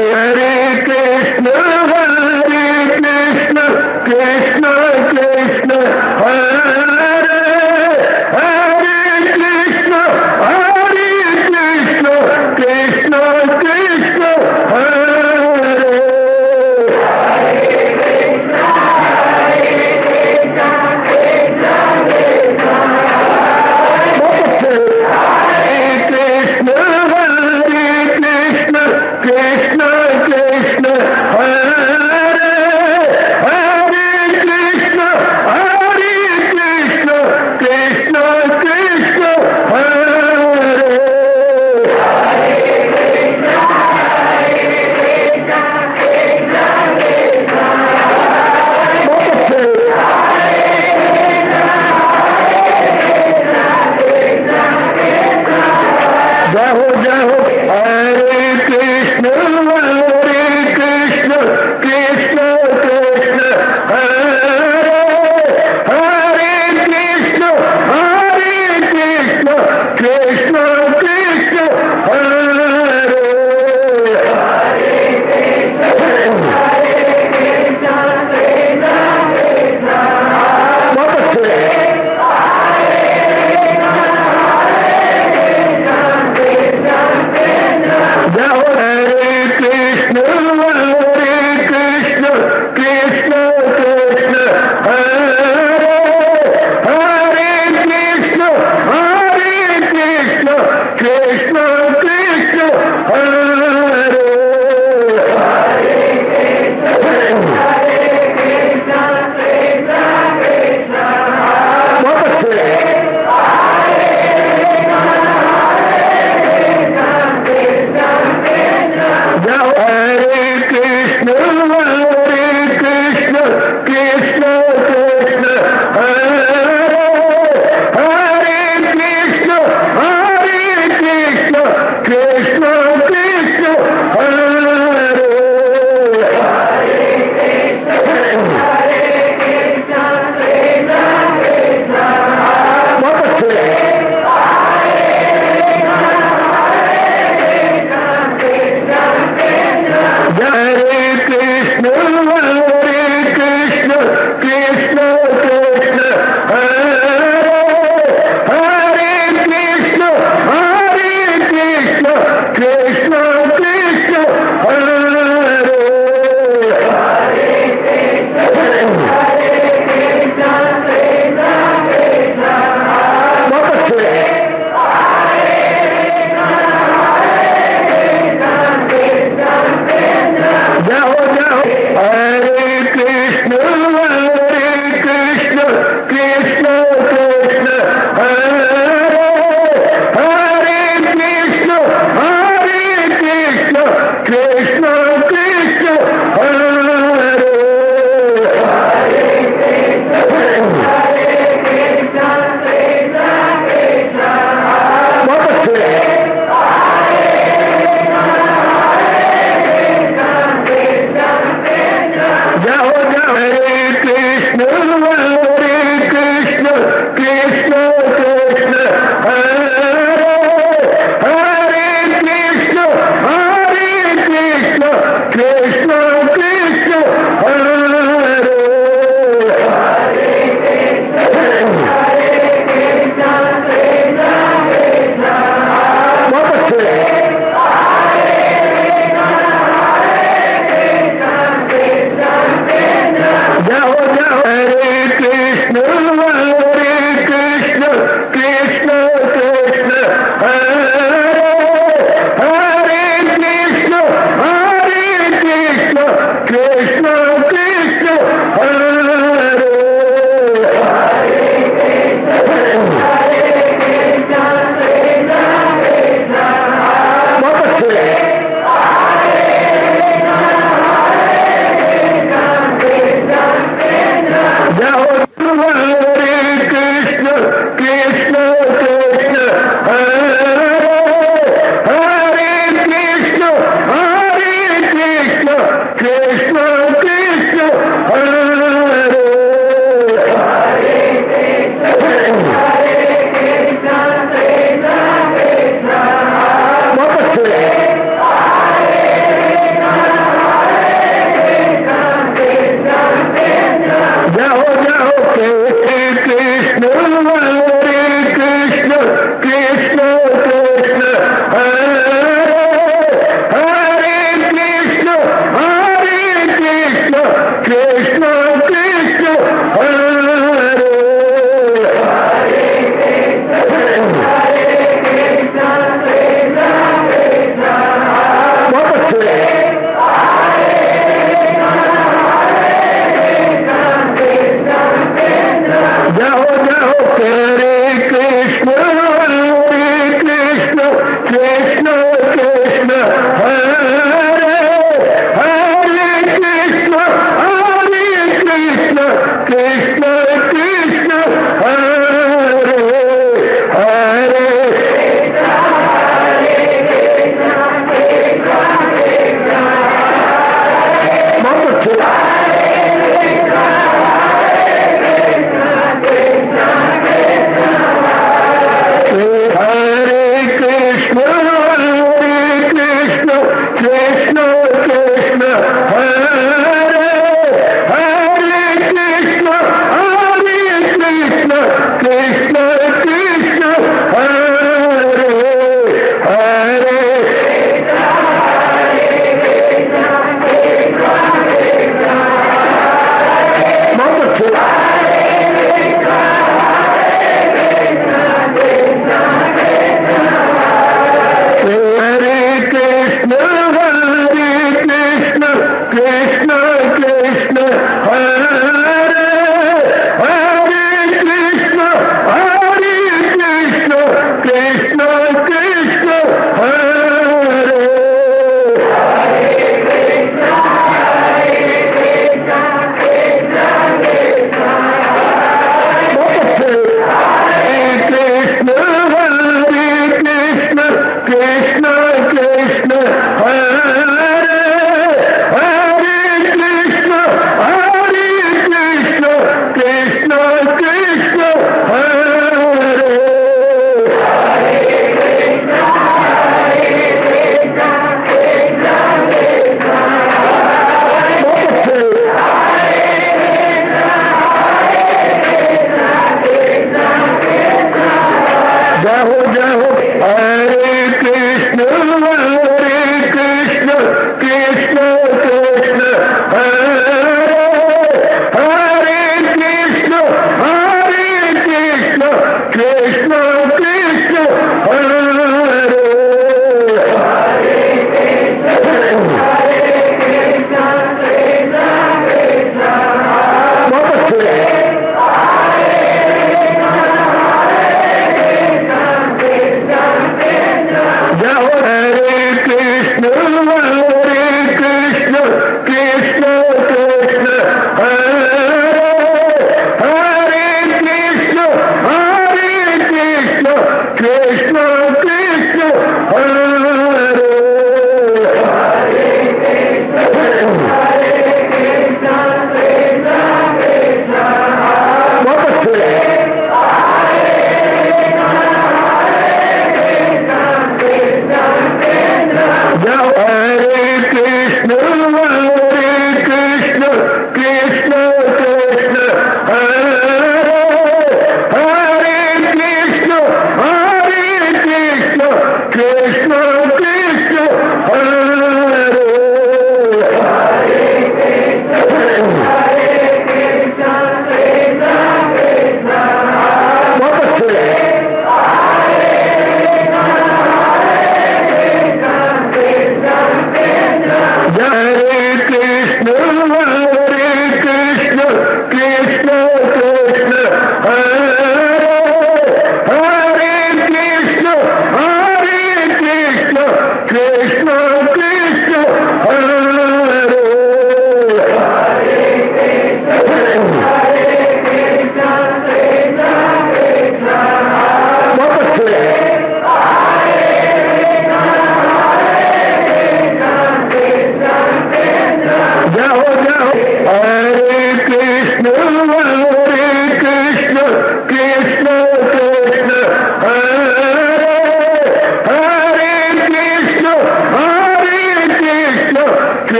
हरे कृष्ण कृष्ण कृष्ण हरे हरे कृष्ण कृष्ण कृष्ण हरे कृष्ण कृष्ण हरे हरे कृष्ण कृष्ण कृष्ण हरे जय हो हरे कृष्ण कृष्ण कृष्ण हरे हरे कृष्ण कृष्ण कृष्ण हरे बहुत अच्छे जय हो हरे कृष्ण कृष्ण कृष्ण हरे हरे कृष्ण कृष्ण कृष्ण हरे बहुत अच्छे जय हो हरे कृष्ण कृष्ण कृष्ण हरे हरे कृष्ण कृष्ण कृष्ण हरे बहुत अच्छे हरे कृष्ण कृष्ण हरे हरे कृष्ण कृष्ण कृष्ण हरे बहुत अच्छे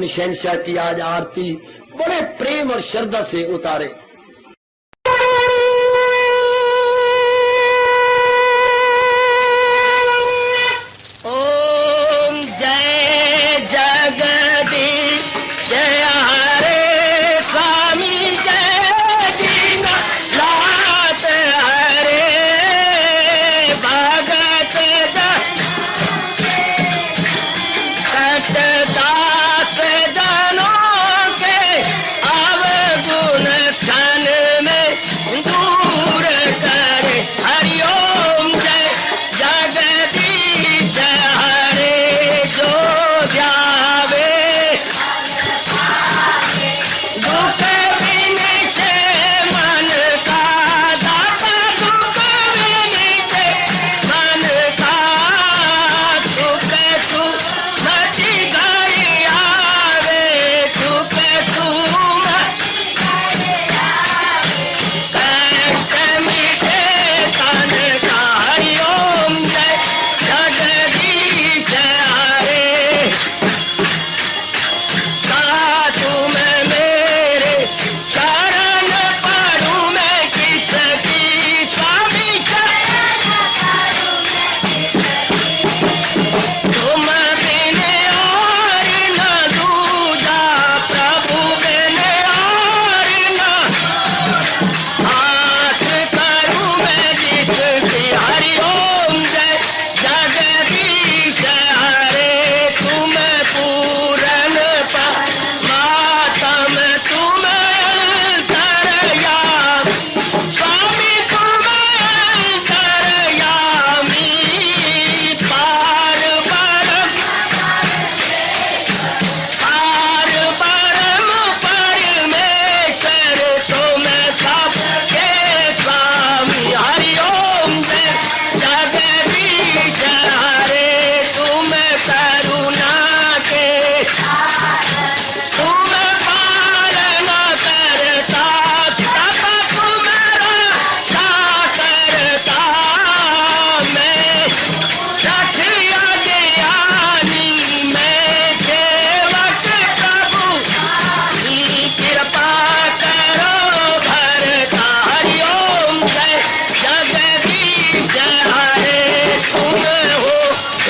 अपनी शहनशाह की आज आरती बड़े प्रेम और श्रद्धा से उतारे। ओम जय जगदीश जय हरे स्वामी जय दीनानाथ हरे भगत दास जनों के अवगुण क्षण में दूर करे। हरिओम जय जगदीश हरे जो जावे दुख विनिचे मन का दाता दुख विनिचे मन का सुख तू मची गई आवे सुख तू कष्ट मिटे तन का। हरिओम जय जगदीश हरे तुम मेरे शरण पड़ूं मैं किसकी स्वामी तुम बिन और न दूजा प्रभु बिन और न हाथ करूं मैं जिसकी। हरिओम जय जगदीश हरे तुम पूरन मातम तुम तरया स्वामी तुम तरयामी पार परम परमेश्वर तुम सबके स्वामी। हरिओम जय जगदीश हरे तुम करुणा के तुम पालना करता सब तुम्हारा करता मैं रखिया ज्ञानी मैं सेवक प्रभु कृपा करो भरता। हरिओम जय जगदीश हरे तुम हो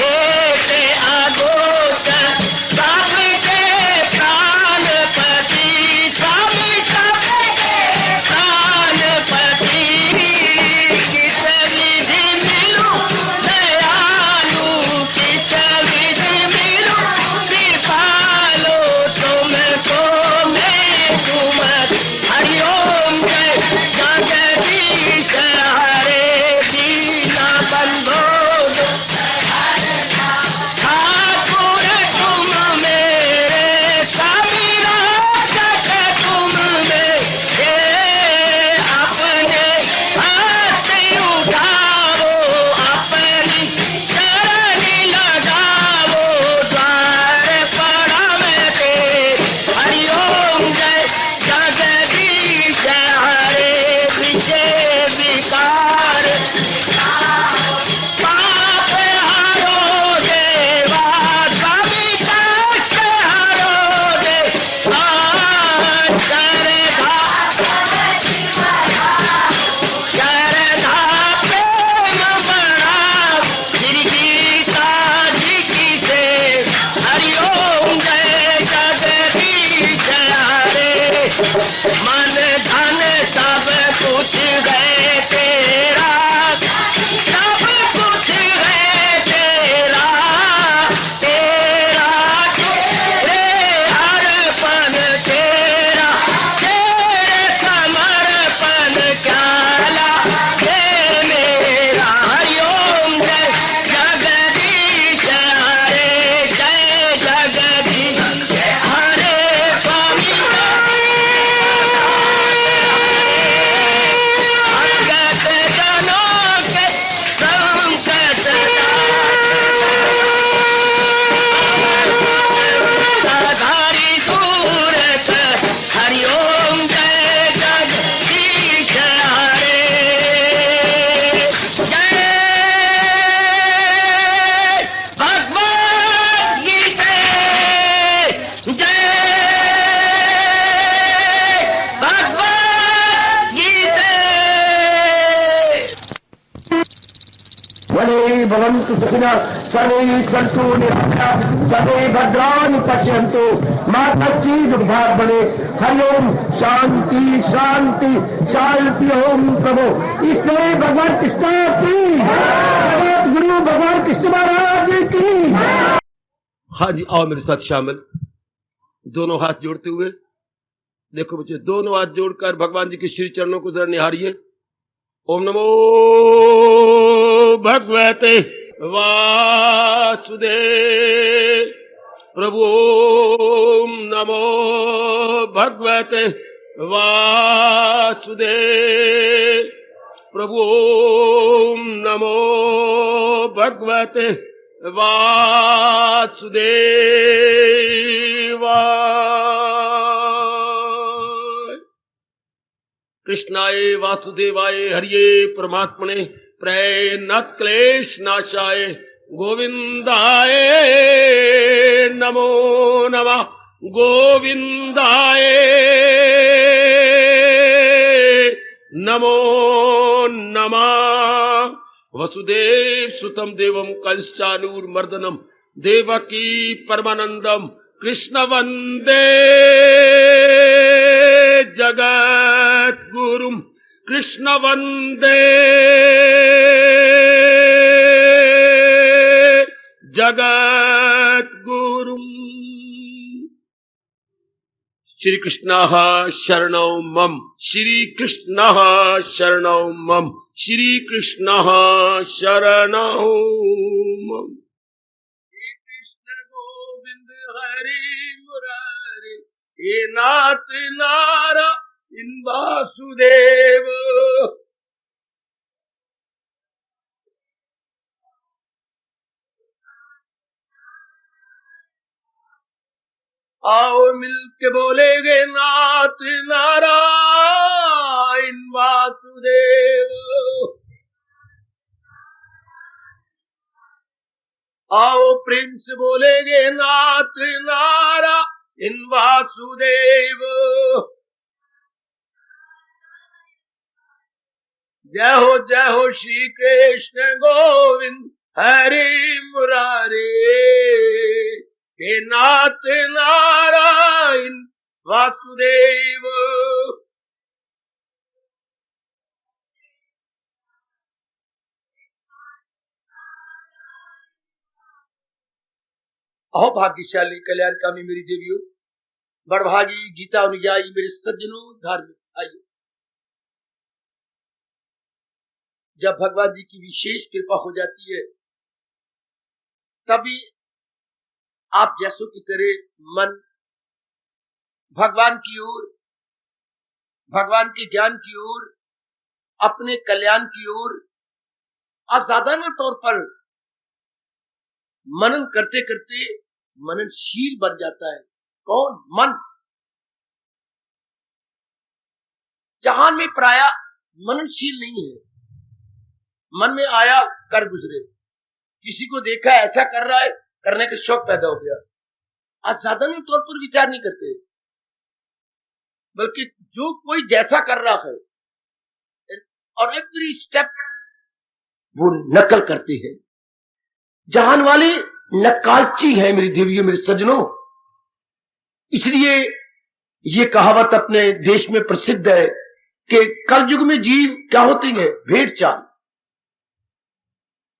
एक अगोचर सबके प्राणपति स्वामी सबके प्राणपति किस विधि मिलूं दयालु किस विधि मिलूं कृपालो तुमको मैं तुम। हरिओम जय जगदीश हरे दीना बंधो ठाकुर तुम मेरे स्वामी रक्षक तुम मेरे अपने हाथ उठाओ अपनी शरण लगाओ द्वार पड़ा मैं तेरे। हरिओम जय जगदीश हरे विजय विकार पाप हरो देवा स्वामी कष्ट हरो देवा श्रद्धा प्रेम बड़ा गिरगीता जी की से। हरिओम जय जगदीश हरे मन धन सब कुछ है तेरा सब कुछ है तेरा तेरा तेरे अर्पण तेरा तेरे समर्पण क्या लागे मेरा। हरिओम जय जगदीश हरे जय जगदीश हरे स्वामी भवन्तु सुखिनः सर्वे सन्तु निरामयाः सर्वे भद्राणि पश्यन्तु मा कश्चित् दुर्भाग्यं भवेत्। हरि ओम शांति शांति शांति। ओम प्रभु इसलिए भगवान कृष्ण की गुरु भगवान कृष्ण महाराज की। हाँ जी, आओ मेरे साथ शामिल, दोनों हाथ जोड़ते हुए। देखो बच्चे, दोनों हाथ जोड़कर भगवान जी के श्री चरणों को जरा निहारिए। ओम नमो भगवते वासुदेव प्रभु। ओम नमो भगवते वासुदेव प्रभु। ओम नमो भगवते वासुदेवाय। कृष्णाय वासुदेवाय हरिये परमात्मने प्रणत क्लेश नाशाय गोविंदाय नमो नमः। गोविंदाय नमो नमः। वसुदेव सुतम देवम कंसचानूरमर्दनम देवकी परमानंदम कृष्ण वंदे जगत गुरुम। कृष्ण वंदे जगत गुरुम। श्री कृष्ण शरणौ मम। श्री कृष्ण शरणौ मम। श्री कृष्ण शरणौ मम। श्री कृष्ण गोविंद हरि मुरारी हे नाथ नारायण वासुदेव। आओ मिलके बोलेंगे नाथ नारायण वासुदेव। आओ प्रेम से बोलेंगे नाथ नारायण वासुदेव। जय हो श्री कृष्ण गोविंद हरि मुरारी हे नाथ नारायण वासुदेव। अहो भाग्यशाली कल्याणकामी मेरी देवियों, बड़भागी गीता अनुयायी मेरे सज्जनों धार्मिक भाइयों, जब भगवान जी की विशेष कृपा हो जाती है तभी आप जैसों की तरह मन भगवान की ओर, भगवान के ज्ञान की ओर, अपने कल्याण की ओर असाधारण तौर पर मनन करते करते मननशील बन जाता है। कौन? मन। जहान में प्राय मननशील नहीं है। मन में आया कर गुजरे, किसी को देखा ऐसा कर रहा है, करने का शौक पैदा हो गया। असाधारण तौर पर विचार नहीं करते, बल्कि जो कोई जैसा कर रहा है और एवरी स्टेप वो नकल करते हैं। जहान वाले नकालची है मेरी देवियों मेरे सज्जनों। इसलिए ये कहावत अपने देश में प्रसिद्ध है कि कलयुग में जीव क्या होते हैं? भेड़ चाल।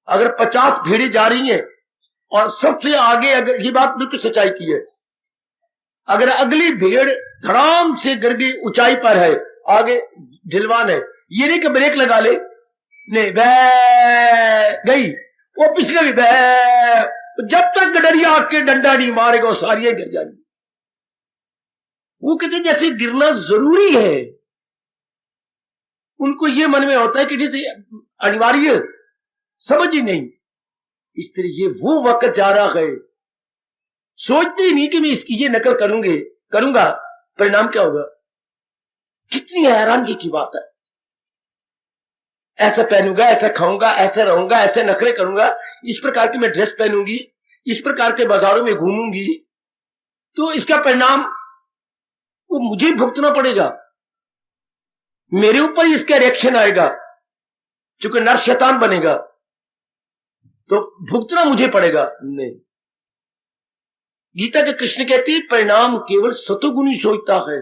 अगर 50 भेड़ें जा रही हैं और सबसे आगे, अगर ये बात बिल्कुल सच्चाई की है, अगर अगली भेड़ धड़ाम से गिरगी ऊंचाई पर है, आगे ढिलवान है, ये नहीं कि ब्रेक लगा ले, नहीं गई, वो पिछले भी जब तक गडरिया आके डंडा नहीं मारेगा वो सारी गिर जाएंगी। वो कहते जैसे गिरना जरूरी है, उनको ये मन में होता है कि जैसे अनिवार्य, समझ ही नहीं। इस तरह ये वो वक्त जा रहा है, सोचते ही नहीं कि मैं इसकी ये नकल करूंगा, परिणाम क्या होगा। कितनी हैरानगी की बात है। ऐसा पहनूंगा, ऐसा खाऊंगा, ऐसे रहूंगा, ऐसे नखरे करूंगा, इस प्रकार की मैं ड्रेस पहनूंगी, इस प्रकार के बाजारों में घूमूंगी, तो इसका परिणाम वो मुझे भुगतना पड़ेगा, मेरे ऊपर इसका रिएक्शन आएगा, चूंकि नर शैतान बनेगा। तो भुगतना मुझे पड़ेगा। नहीं, गीता के कृष्ण कहते हैं परिणाम केवल सतोगुणी सोचता है।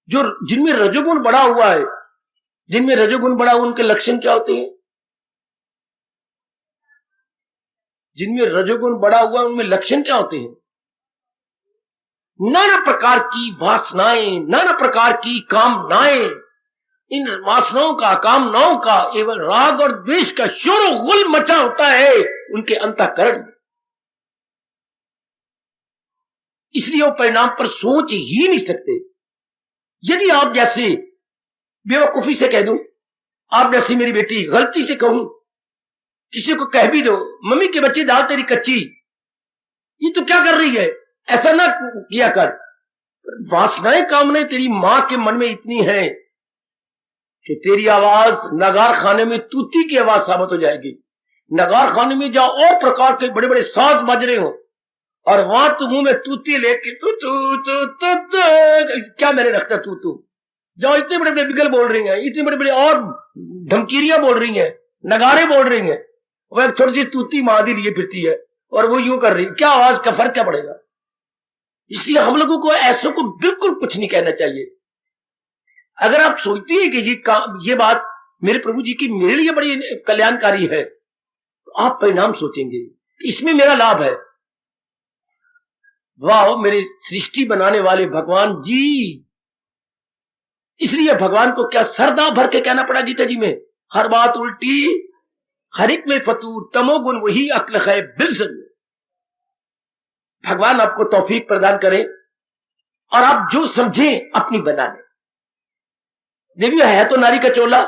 जो जिनमें रजोगुण बढ़ा हुआ है, जिनमें रजोगुण बढ़ा हुआ, उनके लक्षण क्या होते हैं? जिनमें रजोगुण बढ़ा हुआ उनमें लक्षण क्या होते हैं? नाना प्रकार की वासनाएं, नाना प्रकार की कामनाएं, इन वासनाओं का, कामनाओं का एवं राग और द्वेष का शोरगुल मचा होता है उनके अंतःकरण में। इसलिए वो परिणाम पर सोच ही नहीं सकते। यदि आप जैसे बेवकूफी से कह दूं, आप जैसी मेरी बेटी गलती से कहूं, किसी को कह भी दो मम्मी के बच्चे दाल तेरी कच्ची, ये तो क्या कर रही है, ऐसा ना किया कर। वासनाएं कामनाएं तेरी मां के मन में इतनी है कि तेरी आवाज नगार खाने में तूती की आवाज साबित हो जाएगी। नगार खाने में जहां और प्रकार के बड़े बड़े साज बज रहे हो और वहां तू मुंह में तूती लेके तू तू तू तू क्या मैंने रखता तू जो इतने बड़े बड़े बिगल बोल रही हैं, इतने बड़े बड़े और धमकीरियां बोल रही हैं, नगारे बोल रही हैं, वह थोड़ी सी तूती मादी लिए फिरती है और वो यूं कर रही है, क्या आवाज का फर्क क्या पड़ेगा? इसलिए हम लोगों को ऐसों को बिल्कुल कुछ नहीं कहना चाहिए। अगर आप सोचती हैं कि ये बात मेरे प्रभु जी की मेरे लिए बड़ी कल्याणकारी है, तो आप परिणाम सोचेंगे, इसमें मेरा लाभ है। वाह मेरे सृष्टि बनाने वाले भगवान जी। इसलिए भगवान को क्या सरदा भर के कहना पड़ा गीता जी में, हर बात उल्टी हर एक में फतूर, तमोगुण वही अक्ल है बिल्कुल। भगवान आपको तौफीक प्रदान करे और आप जो समझें अपनी बना लें। देवी है तो नारी का चोला,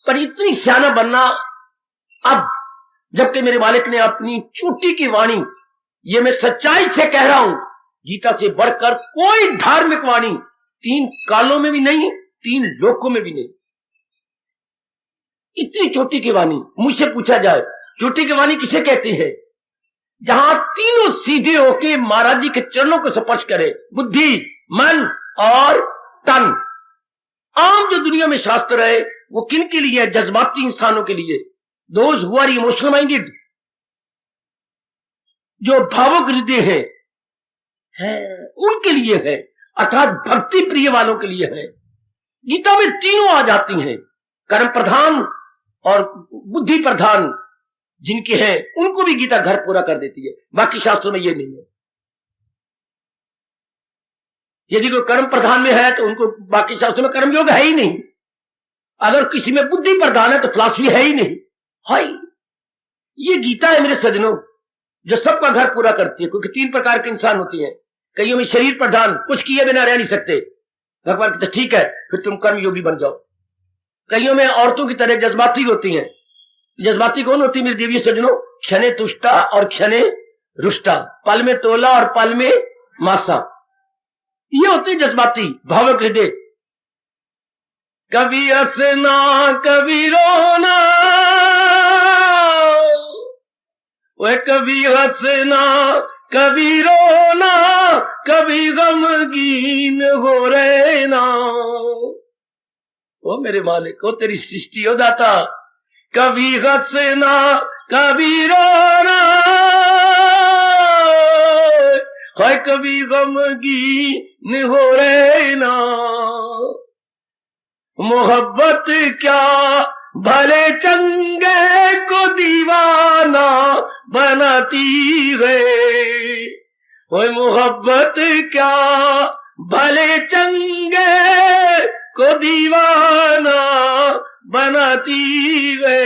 पर इतनी सियाना बनना अब, जबकि मेरे मालिक ने अपनी चोटी की वाणी, ये मैं सच्चाई से कह रहा हूं, गीता से बढ़कर कोई धार्मिक वाणी 3 कालों में भी नहीं, 3 लोकों में भी नहीं। इतनी चोटी की वाणी। मुझसे पूछा जाए चोटी की वाणी किसे कहते हैं? जहां तीनों सीधे होके महाराज जी के चरणों को स्पर्श करे, बुद्धि, मन और तन। आम जो दुनिया में शास्त्र है वो किन के लिए है? जज्बाती इंसानों के लिए, those who are emotional minded, जो भावुक हृदय है उनके लिए है, अर्थात भक्ति प्रिय वालों के लिए है। गीता में तीनों आ जाती हैं, कर्म प्रधान और बुद्धि प्रधान जिनके हैं उनको भी गीता घर पूरा कर देती है। बाकी शास्त्रों में ये नहीं है। यदि कोई कर्म प्रधान में है तो उनको बाकी शास्त्रों में कर्म योग है ही नहीं। अगर किसी में बुद्धि प्रधान है तो फिलॉसफी है ही नहीं। हाय, ये गीता है मेरे सज्जनों, जो सबका घर पूरा करती है। क्योंकि 3 प्रकार के इंसान होती हैं। कईयों में शरीर प्रधान, कुछ किए बिना रह नहीं सकते। भगवान कहते ठीक है फिर तुम कर्म योगी बन जाओ। कईयों में औरतों की तरह जज्बाती होती हैं। जज्बाती कौन होती है मेरे देवी सज्जनों? क्षणे तुष्टा और क्षणे रुष्टा, पल में तोला और पल में मासा, ये होते जज्बाती भावुक हृदय। कभी हंसना कभी रोना, वह कभी हंसना कभी रोना, कभी गमगीन हो रहना। ओ मेरे मालिक, ओ तेरी सृष्टि हो दाता, कभी हंसना कभी रोना है, कभी गमगीन हो रहना। मोहब्बत क्या भले चंगे को दीवाना बनाती है, ओए मोहब्बत क्या भले चंगे को दीवाना बनाती है।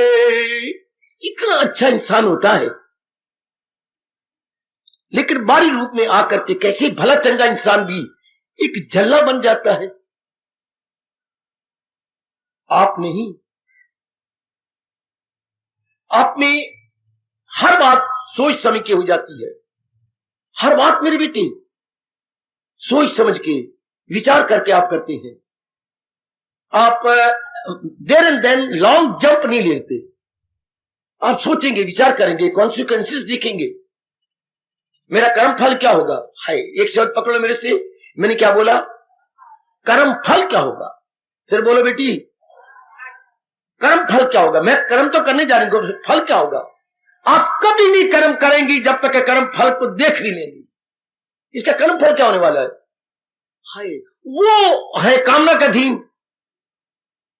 इतना अच्छा इंसान होता है, लेकिन बारी रूप में आकर के कैसे भला चंगा इंसान भी एक झल्ला बन जाता है। आप नहीं, आप में हर बात सोच समझ के हो जाती है। हर बात मेरे बेटे सोच समझ के विचार करके आप करते हैं। आप there and then long jump नहीं लेते। आप सोचेंगे, विचार करेंगे, कॉन्सिक्वेंसेस देखेंगे, मेरा कर्म फल क्या होगा। हाय, एक शब्द पकड़ो मेरे से, मैंने क्या बोला? कर्म फल क्या होगा? फिर बोलो बेटी, कर्म फल क्या होगा? मैं कर्म तो करने जा रही हूं, फल क्या होगा? आप कभी नहीं कर्म करेंगी जब तक कर्म फल को देख नहीं लेंगी। इसका कर्म फल क्या होने वाला है? हाय, वो है कामना का अधीन।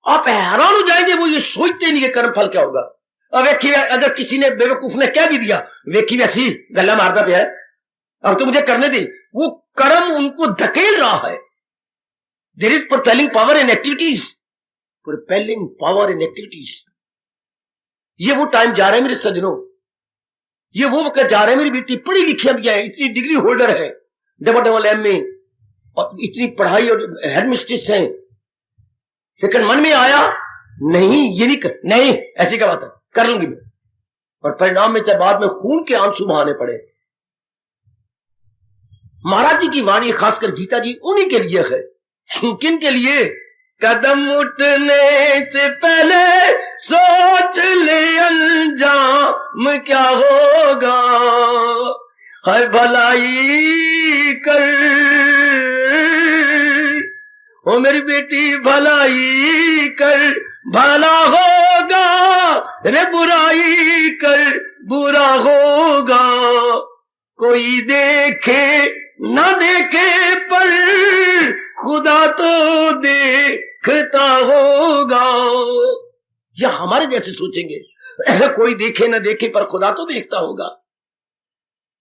आप हैरान हो जाएंगे, वो ये सोचते नहीं कि कर्म फल क्या होगा। अब वेखी, अगर किसी ने बेवकूफ ने क्या भी दिया, वेखी वैसी गला मारता पे है, अब तो मुझे करने दे, वो कर्म उनको धकेल रहा है। There is propelling power in activities, propelling power in activities. ये वो टाइम जा रहा है मेरे सज्जनों, ये वो वक्त जा रहा है। मेरी बेटी पढ़ी लिखी भी है, इतनी डिग्री होल्डर है, डबल MA, और इतनी पढ़ाई और हेडमिस्ट्रेस है, लेकिन मन में आया नहीं, ये नहीं ऐसी क्या बात है, कर लूंगी मैं। और परिणाम में चाहे बाद में खून के आंसू बहाने पड़े। महाराज जी की वाणी, खासकर गीता जी, उन्हीं के लिए है। किन के लिए? कदम उठने से पहले सोच ले अंजाम क्या होगा, है भलाई कर, ओ मेरी बेटी भलाई कर भला होगा, रे बुराई कर बुरा होगा। कोई देखे ना देखे पर खुदा तो देखता होगा। या हमारे जैसे सोचेंगे, कोई देखे ना देखे पर खुदा तो देखता होगा।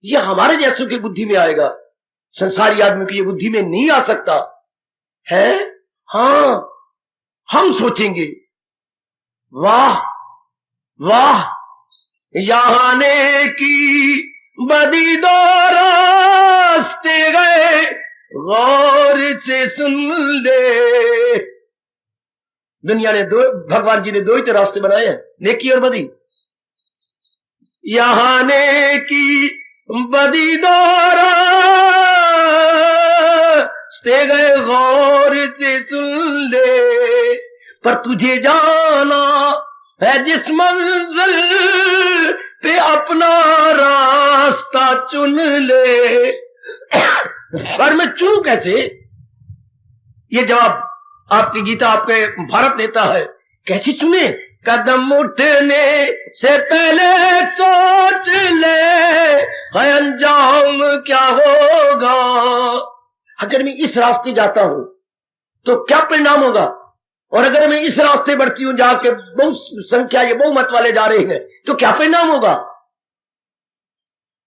यह हमारे जैसों की बुद्धि में आएगा, संसारी आदमी की ये बुद्धि में नहीं आ सकता है। हां, हम सोचेंगे वाह वाह, यहां ने की बदी दो रास्ते गए, गौर से सुन ले। दुनिया ने दो, भगवान जी ने दो ही तो रास्ते बनाए हैं, नेकी और बदी। यहां ने की बदी दो रास्ते गए, गौर से सुन ले। पर तुझे जाना है जिस मंजिल पे, अपना रास्ता चुन ले। पर मैं चुनूं कैसे? ये जवाब आपकी गीता, आपके भारत देता है। कैसे चुने? कदम उठने से पहले सोच ले, अंजाम क्या होगा। अगर मैं इस रास्ते जाता हूं तो क्या परिणाम होगा, और अगर मैं इस रास्ते बढ़ती हूं जाके बहुत संख्या, ये बहुमत वाले जा रहे हैं, तो क्या परिणाम होगा।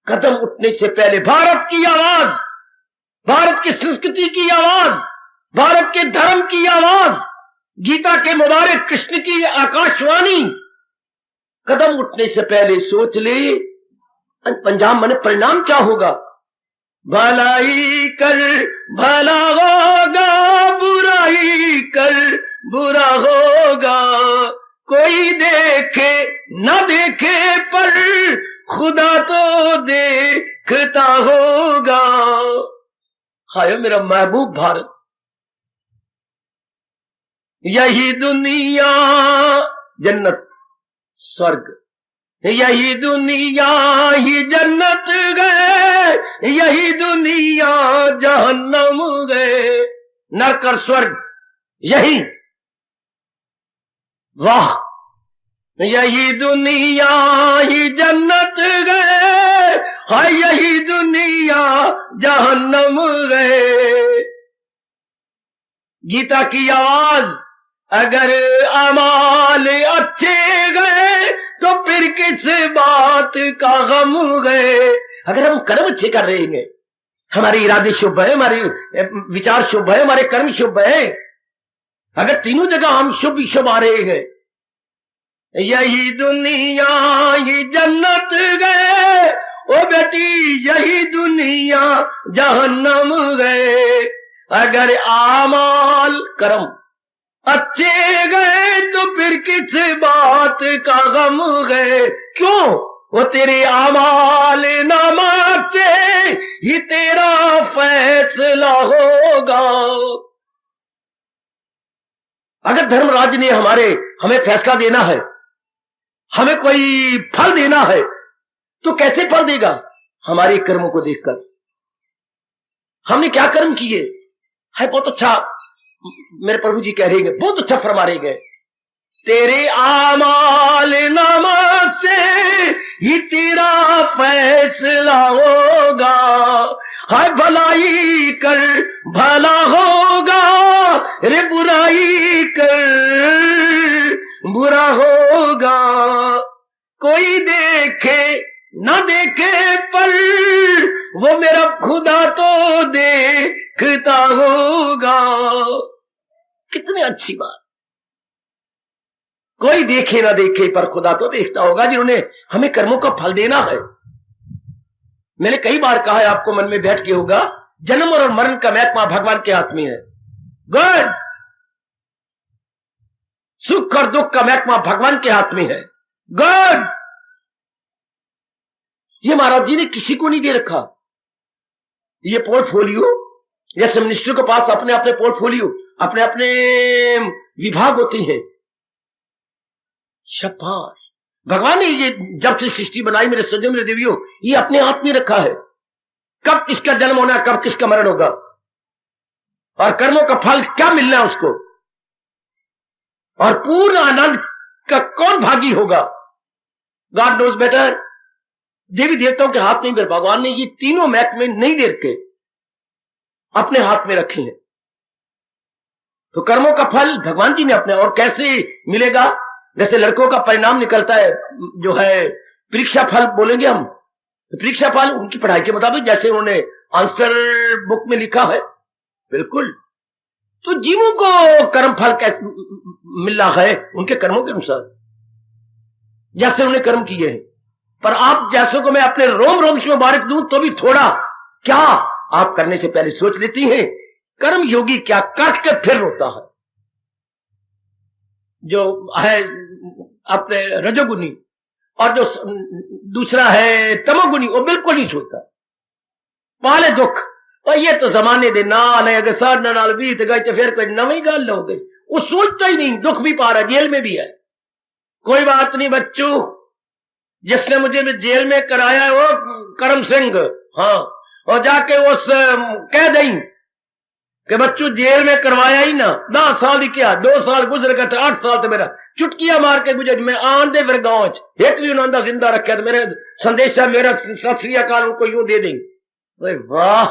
कदम उठने से पहले भारत की आवाज, भारत की संस्कृति की आवाज, भारत के धर्म की आवाज, गीता के मुबारक कृष्ण की आकाशवाणी, कदम उठने से पहले सोच ले पंजाब मन परिणाम क्या होगा। भलाई कर भला होगा, बुराई कर बुरा होगा। कोई देखे न देखे पर खुदा तो देखता होगा। हाय मेरा महबूब भारत, यही दुनिया जन्नत स्वर्ग, यही दुनिया ही जन्नत गए, यही दुनिया जहन्नम गए। नरक और स्वर्ग यही, वाह, यही दुनिया ही जन्नत गए, हाय यही दुनिया जहन्नम गए। गीता की आवाज, अगर अमाल अच्छे गए तो फिर किस बात का गम गए। अगर हम कर्म अच्छे कर रहे हैं, हमारे इरादे शुभ है, हमारे विचार शुभ है, हमारे कर्म शुभ है, अगर तीनों जगह हम शुभ ही शुभ आ रहे हैं, यही दुनिया ही जन्नत गए, ओ बेटी यही दुनिया जहन्नम गए। अगर आमाल कर्म अच्छे गए तो फिर किस बात का गम गए। क्यों? वो तेरे आमाल नामा से ही तेरा फैसला होगा। अगर धर्मराज ने हमें फैसला देना है, हमें कोई फल देना है, तो कैसे फल देगा? हमारे कर्मों को देखकर। हमने क्या कर्म किए है। बहुत अच्छा मेरे प्रभु जी कह रहे हैं, बहुत अच्छा फरमा रहे हैं तेरे आमाल नामा से ही तेरा फैसला होगा। हाय भलाई कर भला होगा, रे बुराई कर बुरा होगा। कोई देखे ना देखे पर वो मेरा खुदा तो देखता होगा। कितनी अच्छी बात। कोई देखे ना देखे पर खुदा तो देखता होगा, जिन्होंने हमें कर्मों का फल देना है। मैंने कई बार कहा है, आपको मन में बैठ के होगा, जन्म और मरण का महत्व भगवान के हाथ में है। गुड। सुख और दुख का महत्व भगवान के हाथ में है। गुड। ये महाराज जी ने किसी को नहीं दे रखा। ये पोर्टफोलियो, जैसे मिनिस्टर के पास अपने अपने पोर्टफोलियो, अपने अपने विभाग होते हैं। शाबाश। भगवान ने ये जब से सृष्टि बनाई, मेरे सज्जनों मेरे देवियों, ये अपने हाथ में रखा है। कब किसका जन्म होना है, कब किसका मरण होगा, और कर्मों का फल क्या मिलना है उसको, और पूर्ण आनंद का कौन भागी होगा। God knows better. देवी देवताओं के हाथ नहीं, भगवान ने ये तीनों महकमे नहीं दे रखे, अपने हाथ में रखे हैं। तो कर्मों का फल भगवान जी ने अपने, और कैसे मिलेगा, जैसे लड़कों का परिणाम निकलता है, जो है परीक्षा फल बोलेंगे हम, तो परीक्षा फल उनकी पढ़ाई के मुताबिक, जैसे उन्होंने आंसर बुक में लिखा है, बिल्कुल। तो जीवों को कर्म फल कैसे मिल रहा है, उनके कर्मों के अनुसार, जैसे उन्होंने कर्म किए हैं। पर आप जैसों को मैं अपने रोम रोम से मुबारक दूं, तो भी थोड़ा क्या आप करने से पहले सोच लेती हैं, कर्म योगी क्या काट के फिर रोता है। जो है अपने रजोगुनी, और जो दूसरा है तमोगुनी, वो बिल्कुल नहीं सोचता। पाले दुख, और ये तो जमाने दे नाल है, अगर साढ़ नाल बीत गए तो फिर कोई नवी गल हो गई। वो सोचता ही नहीं, दुख भी पा रहा, जेल में भी है। कोई बात नहीं बच्चों, जिसने मुझे जेल में कराया है वो करम सिंह, हाँ, और जाके उस कह दें कि बच्चों जेल में करवाया ही ना, 10 साल ही क्या, 2 साल गुजर गए थे, 8 साल तो मेरा चुटकिया मार के गुजर, मैं आंदे फिर गांव एक भी उन्होंने जिंदा रखा, तो मेरे संदेशा मेरा सत श्री अकाल उनको यूं दे देंगे। ओए वाह,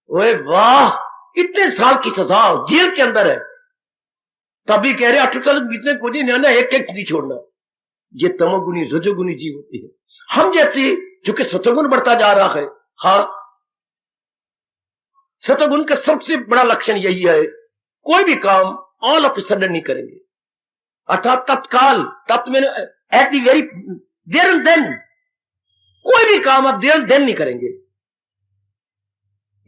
ओए वाह, इतने साल की सजा जेल के अंदर है, तभी कह रहे 8 साल बीतने कुछ नहीं, एक एक नहीं छोड़ना। ये तमोगुनी रजोगुनी जीव होती है। हम जैसे जो कि सतगुण बढ़ता जा रहा है, हाँ, सतगुण का सबसे बड़ा लक्षण यही है, कोई भी काम ऑल ऑफ ए सडन नहीं करेंगे, अर्थात तत्काल, तत्व में at the very there and then, कोई भी काम आप देयर एंड देन नहीं करेंगे।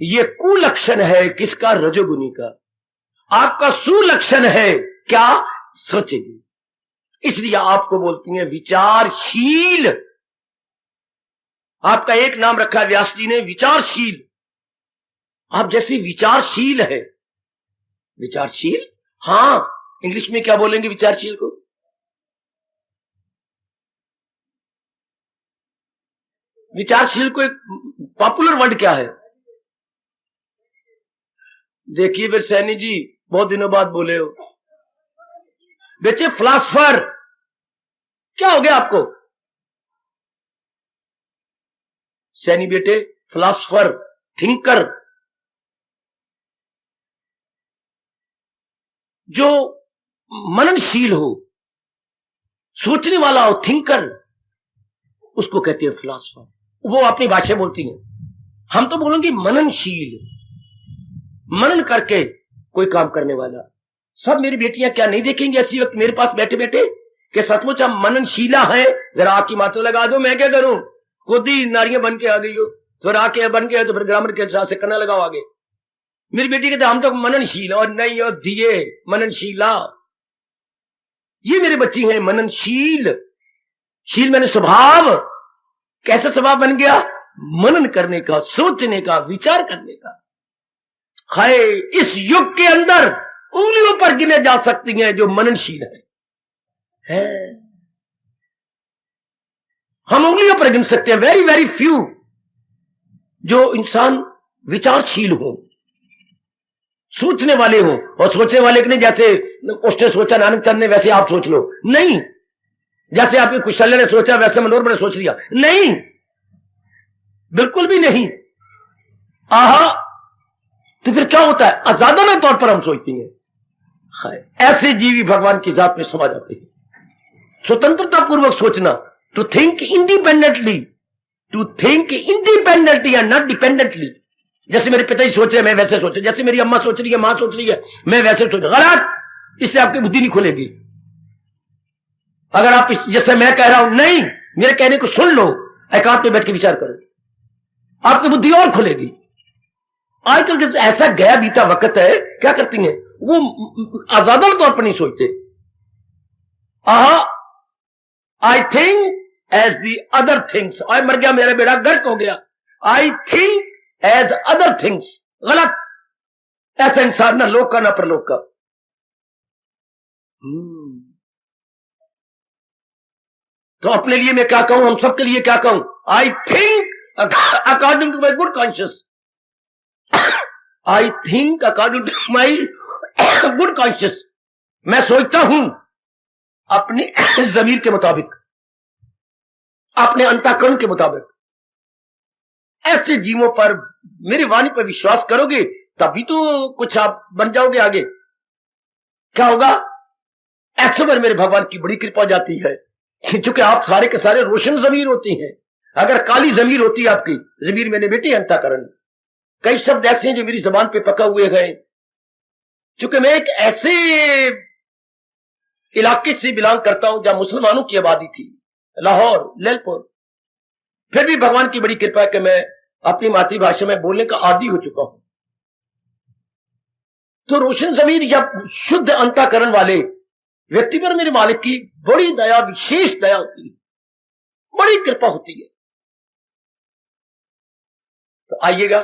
ये कुलक्षण है किसका, रजोगुनी का। आपका सुलक्षण है क्या, सोचेंगे। इसलिए आपको बोलती हैं विचारशील। आपका एक नाम रखा है व्यास जी ने, विचारशील। आप जैसे विचारशील है, विचारशील, हां, इंग्लिश में क्या बोलेंगे विचारशील को, विचारशील को एक पॉपुलर वर्ड क्या है। देखिए फिर सैनी जी बहुत दिनों बाद बोले हो, बेचे फिलॉसफर, क्या हो गया आपको सैनी बेटे, फिलॉसफर, थिंकर, जो मननशील हो, सोचने वाला हो, थिंकर, उसको कहते हैं फिलॉसफर। वो अपनी भाषा बोलती हैं, हम तो बोलेंगे मननशील, मनन करके कोई काम करने वाला। सब मेरी बेटियां क्या नहीं देखेंगी ऐसी वक्त मेरे पास बैठे बैठे कि सचमुच हम मननशीला है, जरा आकी माथे लगा दो, मैं क्या करूं, खुद ही नारियां बन के आ गई हो, फिर आके बन के तो फिर ग्रामर के हिसाब से करना लगाओ आगे। मेरी बेटी कहते हम तो मननशील, और नहीं हो दिए मननशीला। ये मेरे बच्ची हैं मननशील। शील मैंने स्वभाव, कैसा स्वभाव बन गया, मनन करने का, सोचने का, विचार करने का। हाय, इस युग के अंदर उंगलियों पर गिने जा सकती हैं जो मननशील है। हम उंगलियों पर गिन सकते हैं, वेरी वेरी फ्यू जो इंसान विचारशील हो, सोचने वाले हो। और सोचने वाले के नहीं, जैसे उसने सोचा नानक चंद ने वैसे आप सोच लो, नहीं। जैसे आपके कुशल ने सोचा वैसे मनोरमा ने सोच लिया, नहीं, बिल्कुल भी नहीं। आहा, तो फिर क्या होता है? आजादाना तौर पर हम सोचते हैं, ऐसे जीवी भगवान की जात में समा जाते हैं। स्वतंत्रता पूर्वक सोचना, to think independently, to think independently and not dependently. जैसे मेरे पिताजी सोच रहे मैं वैसे सोच, जैसे मेरी अम्मा सोच रही है, मां सोच रही है, मैं वैसे सोच, गलत। इससे आपकी बुद्धि नहीं खुलेगी। अगर आप जैसे मैं कह रहा हूं, नहीं, मेरे कहने को सुन लो, एकांत में बैठ के विचार करो, आपकी बुद्धि और खुलेगी। आजकल के ऐसा गया बीता वक्त है, क्या करती हैं वो? आजादाना तौर पर नहीं सोचते। I think as the other things. आई मर गया, मेरा बेड़ा गर्क हो गया। I think as other things, गलत। ऐसा इंसान ना लोक का ना परलोक का। तो अपने लिए मैं क्या कहूं, हम सबके लिए क्या कहूं? I think according to my good conscious. I think according to my good conscious. मैं सोचता हूं अपने जमीर के मुताबिक, अपने अंतःकरण के मुताबिक। ऐसे जीवों पर, मेरी वाणी पर विश्वास करोगे तभी तो कुछ आप बन जाओगे आगे। क्या होगा? ऐसे पर मेरे भगवान की बड़ी कृपा जाती है, क्योंकि आप सारे के सारे रोशन जमीर होती हैं। अगर काली जमीर होती है आपकी, जमीर मैंने बेटे अंतःकरण, कई शब्द ऐसे हैं जो मेरी जबान पे पका हुए गए। चूंकि मैं एक ऐसे इलाके से बिलोंग करता हूं जहां मुसलमानों की आबादी थी, लाहौर, ललपुर, फिर भी भगवान की बड़ी कृपा है कि मैं अपनी मातृभाषा में बोलने का आदी हो चुका हूं। तो रोशन जमीर या शुद्ध अंतःकरण वाले व्यक्ति पर मेरे मालिक की बड़ी दया, विशेष दया होती है, बड़ी कृपा होती है। तो आइएगा,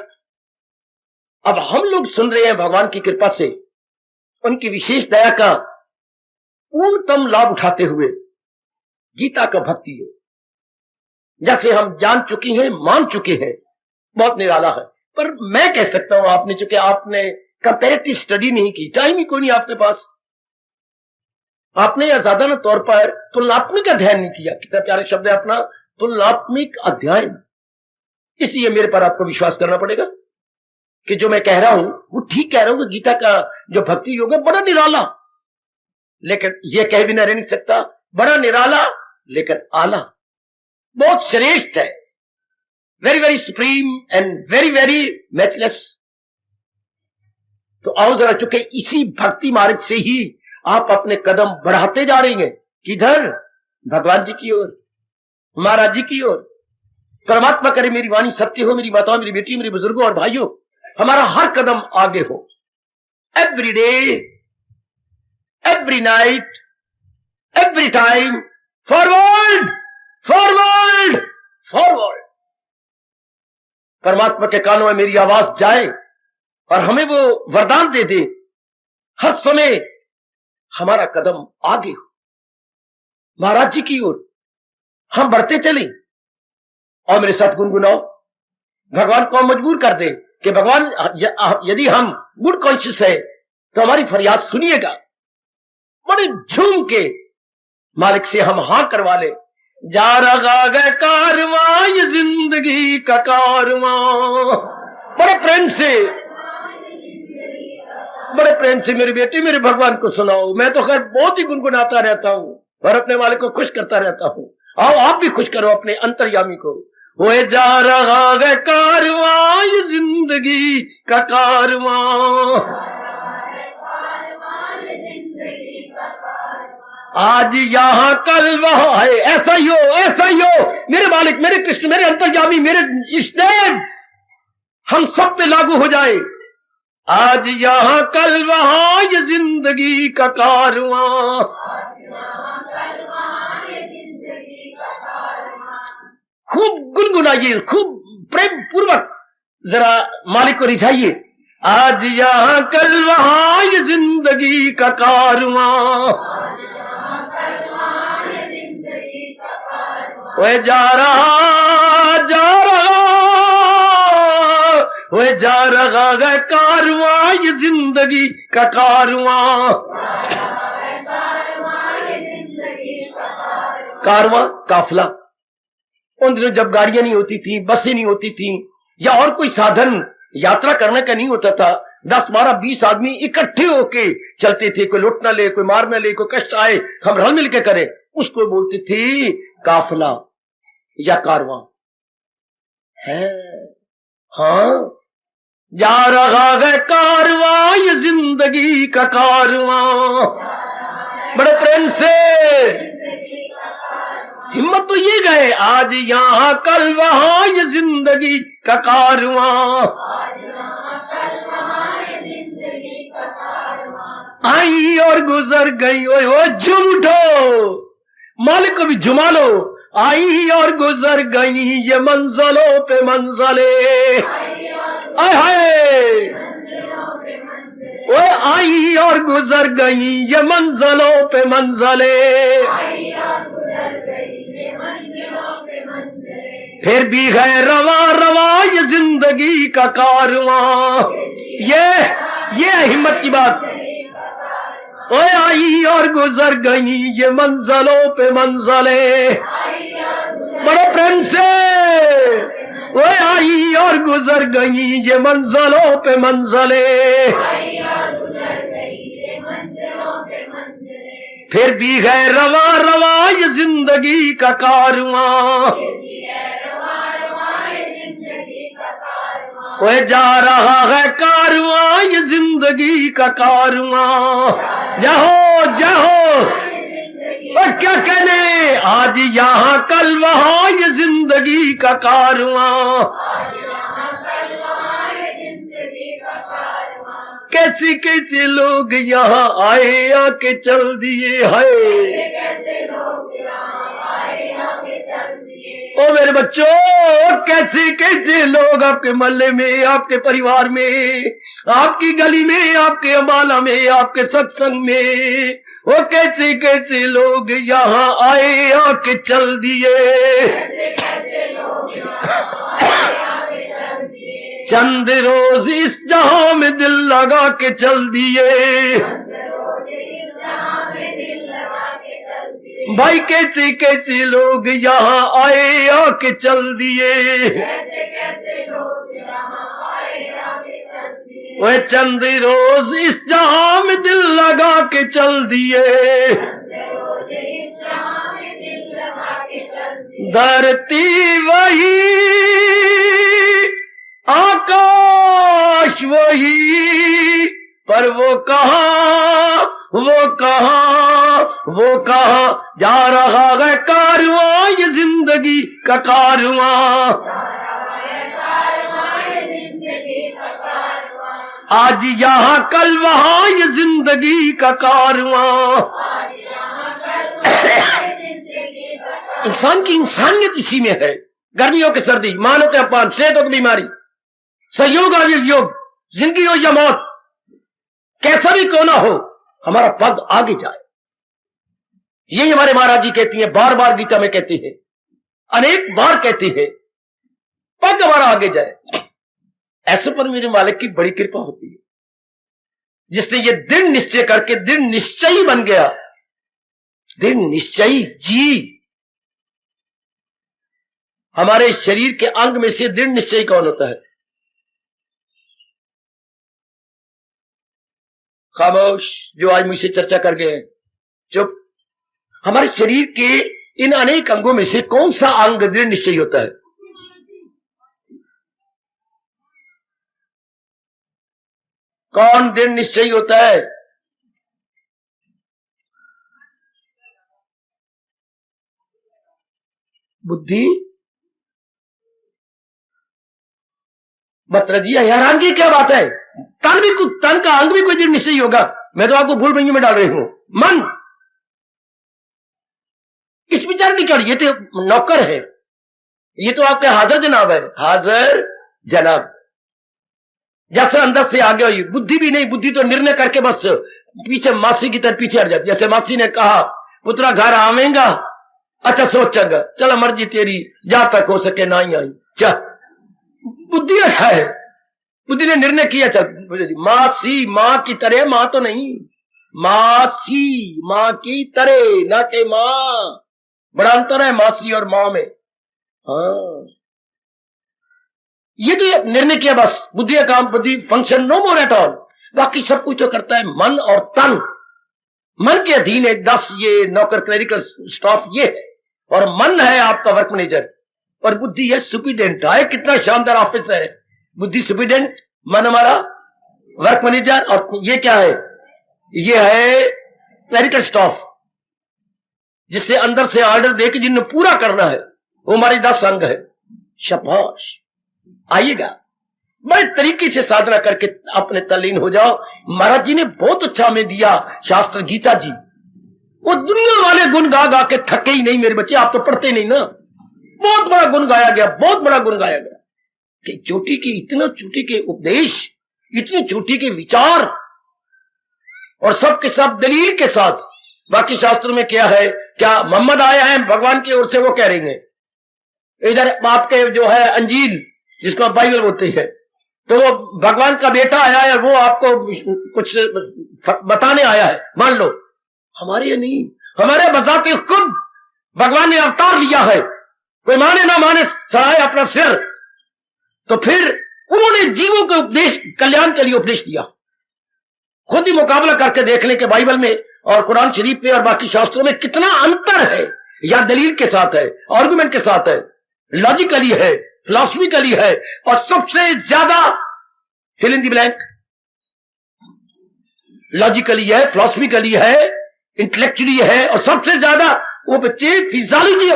अब हम लोग सुन रहे हैं भगवान की कृपा से उनकी विशेष दया का पूर्णतम लाभ उठाते हुए गीता का भक्ति योग, जैसे हम जान चुकी हैं, मान चुके हैं, बहुत निराला है। पर मैं कह सकता हूं, आपने, चूंकि आपने कंपैरेटिव स्टडी नहीं की, टाइम ही कोई नहीं आपके पास, आपने आजादाना तौर पर तुलनात्मक अध्ययन नहीं किया। कितना प्यारा शब्द है अपना, तुलनात्मक अध्ययन। इसलिए मेरे पर आपको विश्वास करना पड़ेगा कि जो मैं कह रहा हूं वो ठीक कह रहा हूं। गीता का जो भक्ति योग है बड़ा निराला, लेकिन यह कह भी ना रह नहीं सकता, बड़ा निराला लेकिन आला, बहुत श्रेष्ठ है, very very supreme and very very matchless. तो आओ जरा, चूंकि इसी भक्ति मार्ग से ही आप अपने कदम बढ़ाते जा रही हैं, किधर? भगवान जी की ओर, महाराज जी की ओर। परमात्मा करे मेरी वाणी सत्य हो, मेरी माताओं, मेरी बेटी, मेरे बुजुर्गों और भाइयों, हमारा हर कदम आगे हो। Every day, every night, every time, forward, forward, forward. परमात्मा के कानों में मेरी आवाज जाए और हमें वो वरदान दे दे, हर समय हमारा कदम आगे हो, महाराज जी की ओर हम बढ़ते चले। और मेरे साथ गुनगुनाओ, भगवान को हम मजबूर कर दे कि भगवान यदि हम गुड कॉन्शियस है तो हमारी फरियाद सुनिएगा। बड़े झूम के मालिक से हम हां करवा ले। जा रहा है कारवां, ये जिंदगी का कारवां। बड़े प्रेम से, बड़े प्रेम से मेरी बेटी, मेरे भगवान को सुनाओ। मैं तो खैर बहुत ही गुनगुनाता रहता हूं और अपने मालिक को खुश करता रहता हूं। आओ आप भी खुश करो अपने अंतर्यामी को। वो जा रहा है कारवां, ये जिंदगी का कारवां, आज यहां कल वहां है। ऐसा ही हो, ऐसा ही हो मेरे मालिक, मेरे कृष्ण, मेरे अंतर्यामी, मेरे इष्टदेव, हम सब पे लागू हो जाए। आज यहां कल वहां, ये जिंदगी का कारवां। खूब गुनगुनाइए, खूब प्रेम पूर्वक जरा मालिक को रिझाइए। आज यहां कल वहां, ये जिंदगी का कारवां, वह जा रहा, जा रहा, वह जा रहा है कारवां, ये जिंदगी का कारवां। कारवां, काफला। उन दिनों जब गाड़ियां नहीं होती थी, बसें नहीं होती थी, या और कोई साधन यात्रा करने का नहीं होता था, 10, 12, 20 आदमी इकट्ठे होके चलते थे। कोई लुट ना ले, कोई मार ना ले, कोई कष्ट आए, हम रल मिल के करें, उसको बोलते थे काफला या कारवां है। हाँ, जा रहा है कारवां, ये जिंदगी का कारवां। बड़े प्रेम से हिम्मत तो ये गए, आज यहाँ कल वहां, ये जिंदगी का कारवां। आई और गुजर गई, ओ झूम उठो, मालिक को भी झुमा लो। आई और गुजर गई ये मंजिलों पे मंजिले, आय हाय, ओ आई और गुजर गई ये मंजिलों पे मंजिले। फिर भी है रवा रवा ये जिंदगी का कारवां। ये है हिम्मत की बात। ओए आई और गुजर गई ये मंजिलों पे मंजिले, बड़े प्रेम से। ओए आई और गुजर गई ये मंजिलों पे मंजिले, फिर भी है रवा रवा ये जिंदगी का कारवां। ओए जा रहा है कारवां, ये जिंदगी का कारवां। जाओ जाओ, और क्या कहने, आज यहाँ कल वहां, ये जिंदगी का कारवां। कैसे कैसे लोग यहाँ आए, आके चल दिए है। ओ मेरे बच्चों, कैसे कैसे लोग आपके मोहल्ले में, आपके परिवार में, आपकी गली में, आपके अम्बाला में, आपके सत्संग में, ओ कैसे कैसे लोग यहाँ आए, आके चल दिए। चंद रोज इस जहां में दिल लगा के चल दिए। भाई कैसे कैसे लोग यहाँ आए, आके चल दिए। वह चंद रोज इस जहां में दिल लगा के चल दिए। धरती वही, आकाश वही, पर वो कहाँ, वो कहाँ, वो कहाँ, जा रहा है कारवां, ये जिंदगी का कारवां। आज यहाँ कल वहां, ये जिंदगी का कारवां। इंसान की इंसानियत इसी में है। गर्मियों की सर्दी, मानव के अपमान, सेहतों की बीमारी, सहयोग और योग, जिंदगी हो या मौत, कैसा भी क्यों ना हो, हमारा पद आगे जाए। यही हमारे महाराज जी कहती हैं, बार बार गीता में कहती है, अनेक बार कहती है, पद हमारा आगे जाए। ऐसे पर मेरे मालिक की बड़ी कृपा होती है, जिसने ये दृढ़ निश्चय करके दृढ़ निश्चयी बन गया। दृढ़ निश्चयी जी, हमारे शरीर के अंग में से दृढ़ निश्चयी कौन होता है? खामोश, जो आज मुझसे चर्चा कर गए हैं, चुप। हमारे शरीर के इन अनेक अंगों में से कौन सा अंग दृढ़ निश्चयी होता है? कौन दृढ़ निश्चयी होता है? बुद्धि। मत रजिए, हैरानगी क्या बात है। तन का अंग भी कोई दृढ़ निश्चयी होगा? मैं तो आपको भूल भुलैया में डाल रही हूं। मन, इस विचार नहीं कर, ये तो नौकर है, ये तो आपके हाजिर जनाब है, हाजिर जनाब। जैसे अंदर से आगे हुई बुद्धि भी नहीं, बुद्धि तो निर्णय करके बस पीछे मासी की तरह पीछे हट जाती। जैसे मासी ने कहा, पुत्रा घर आवेगा, अच्छा सोचेगा, चला मर्जी तेरी, जा तक हो सके ना ही आई, चल। बुद्धि है, बुद्धि ने निर्णय किया, चल। मासी मां की तरह, मां तो नहीं, मासी मां की तरह, ना के मां। बड़ा अंतर है मासी और मां में। हाँ, ये तो ये निर्णय किया बस, बुद्धि का काम, बुद्धि function no more at all. बाकी सब कुछ तो करता है मन और तन। मन के अधीन है 10 ये नौकर क्लरिकल स्टाफ ये है, और मन है आपका वर्क मैनेजर, और बुद्धि है सुपरिटेंडेंट। आए कितना शानदार ऑफिस है, बुद्धि सुपरिटेंडेंट, मन हमारा वर्क मैनेजर, और ये क्या है, ये है क्लरिकल स्टाफ, जिससे अंदर से ऑर्डर देके जिन्हें पूरा करना है, वो हमारी 10 अंग है। शाबाश, आइएगा बड़े तरीके से साधना करके अपने तल्लीन हो जाओ। महाराज जी ने बहुत अच्छा हमें दिया शास्त्र, गीता जी, वो दुनिया वाले गुण गा गा के थके ही नहीं मेरे बच्चे। आप तो पढ़ते नहीं ना, बहुत बड़ा गुण गाया गया, बहुत बड़ा गुण गाया गया कि चोटी के, इतना चोटी के उपदेश, इतनी चोटी के विचार, और सब के सब दलील के साथ। बाकी शास्त्र में क्या है, क्या मोहम्मद आया है भगवान की ओर से, वो कह रहे हैं इधर आपके जो है अंजील, जिसको आप बाइबल बोलते हैं, तो वो भगवान का बेटा आया है, वो आपको कुछ बताने आया है, मान लो। हमारे नहीं, हमारे बजाते खुद भगवान ने अवतार लिया है, कोई माने ना माने सराय अपना सिर। तो फिर उन्होंने जीवों के उपदेश, कल्याण के लिए उपदेश दिया। खुद ही मुकाबला करके देख ले कि बाइबल में और कुरान शरीफ में और बाकी शास्त्रों में कितना अंतर है, या दलील के साथ है, आर्गुमेंट के साथ है, लॉजिकली है, फिलॉसफिकली है, और सबसे ज्यादा fill in the blank, logically है, फिलॉसफिकली है, इंटेलेक्चुअली है, और सबसे ज्यादा वो बच्चे फिजियोलॉजी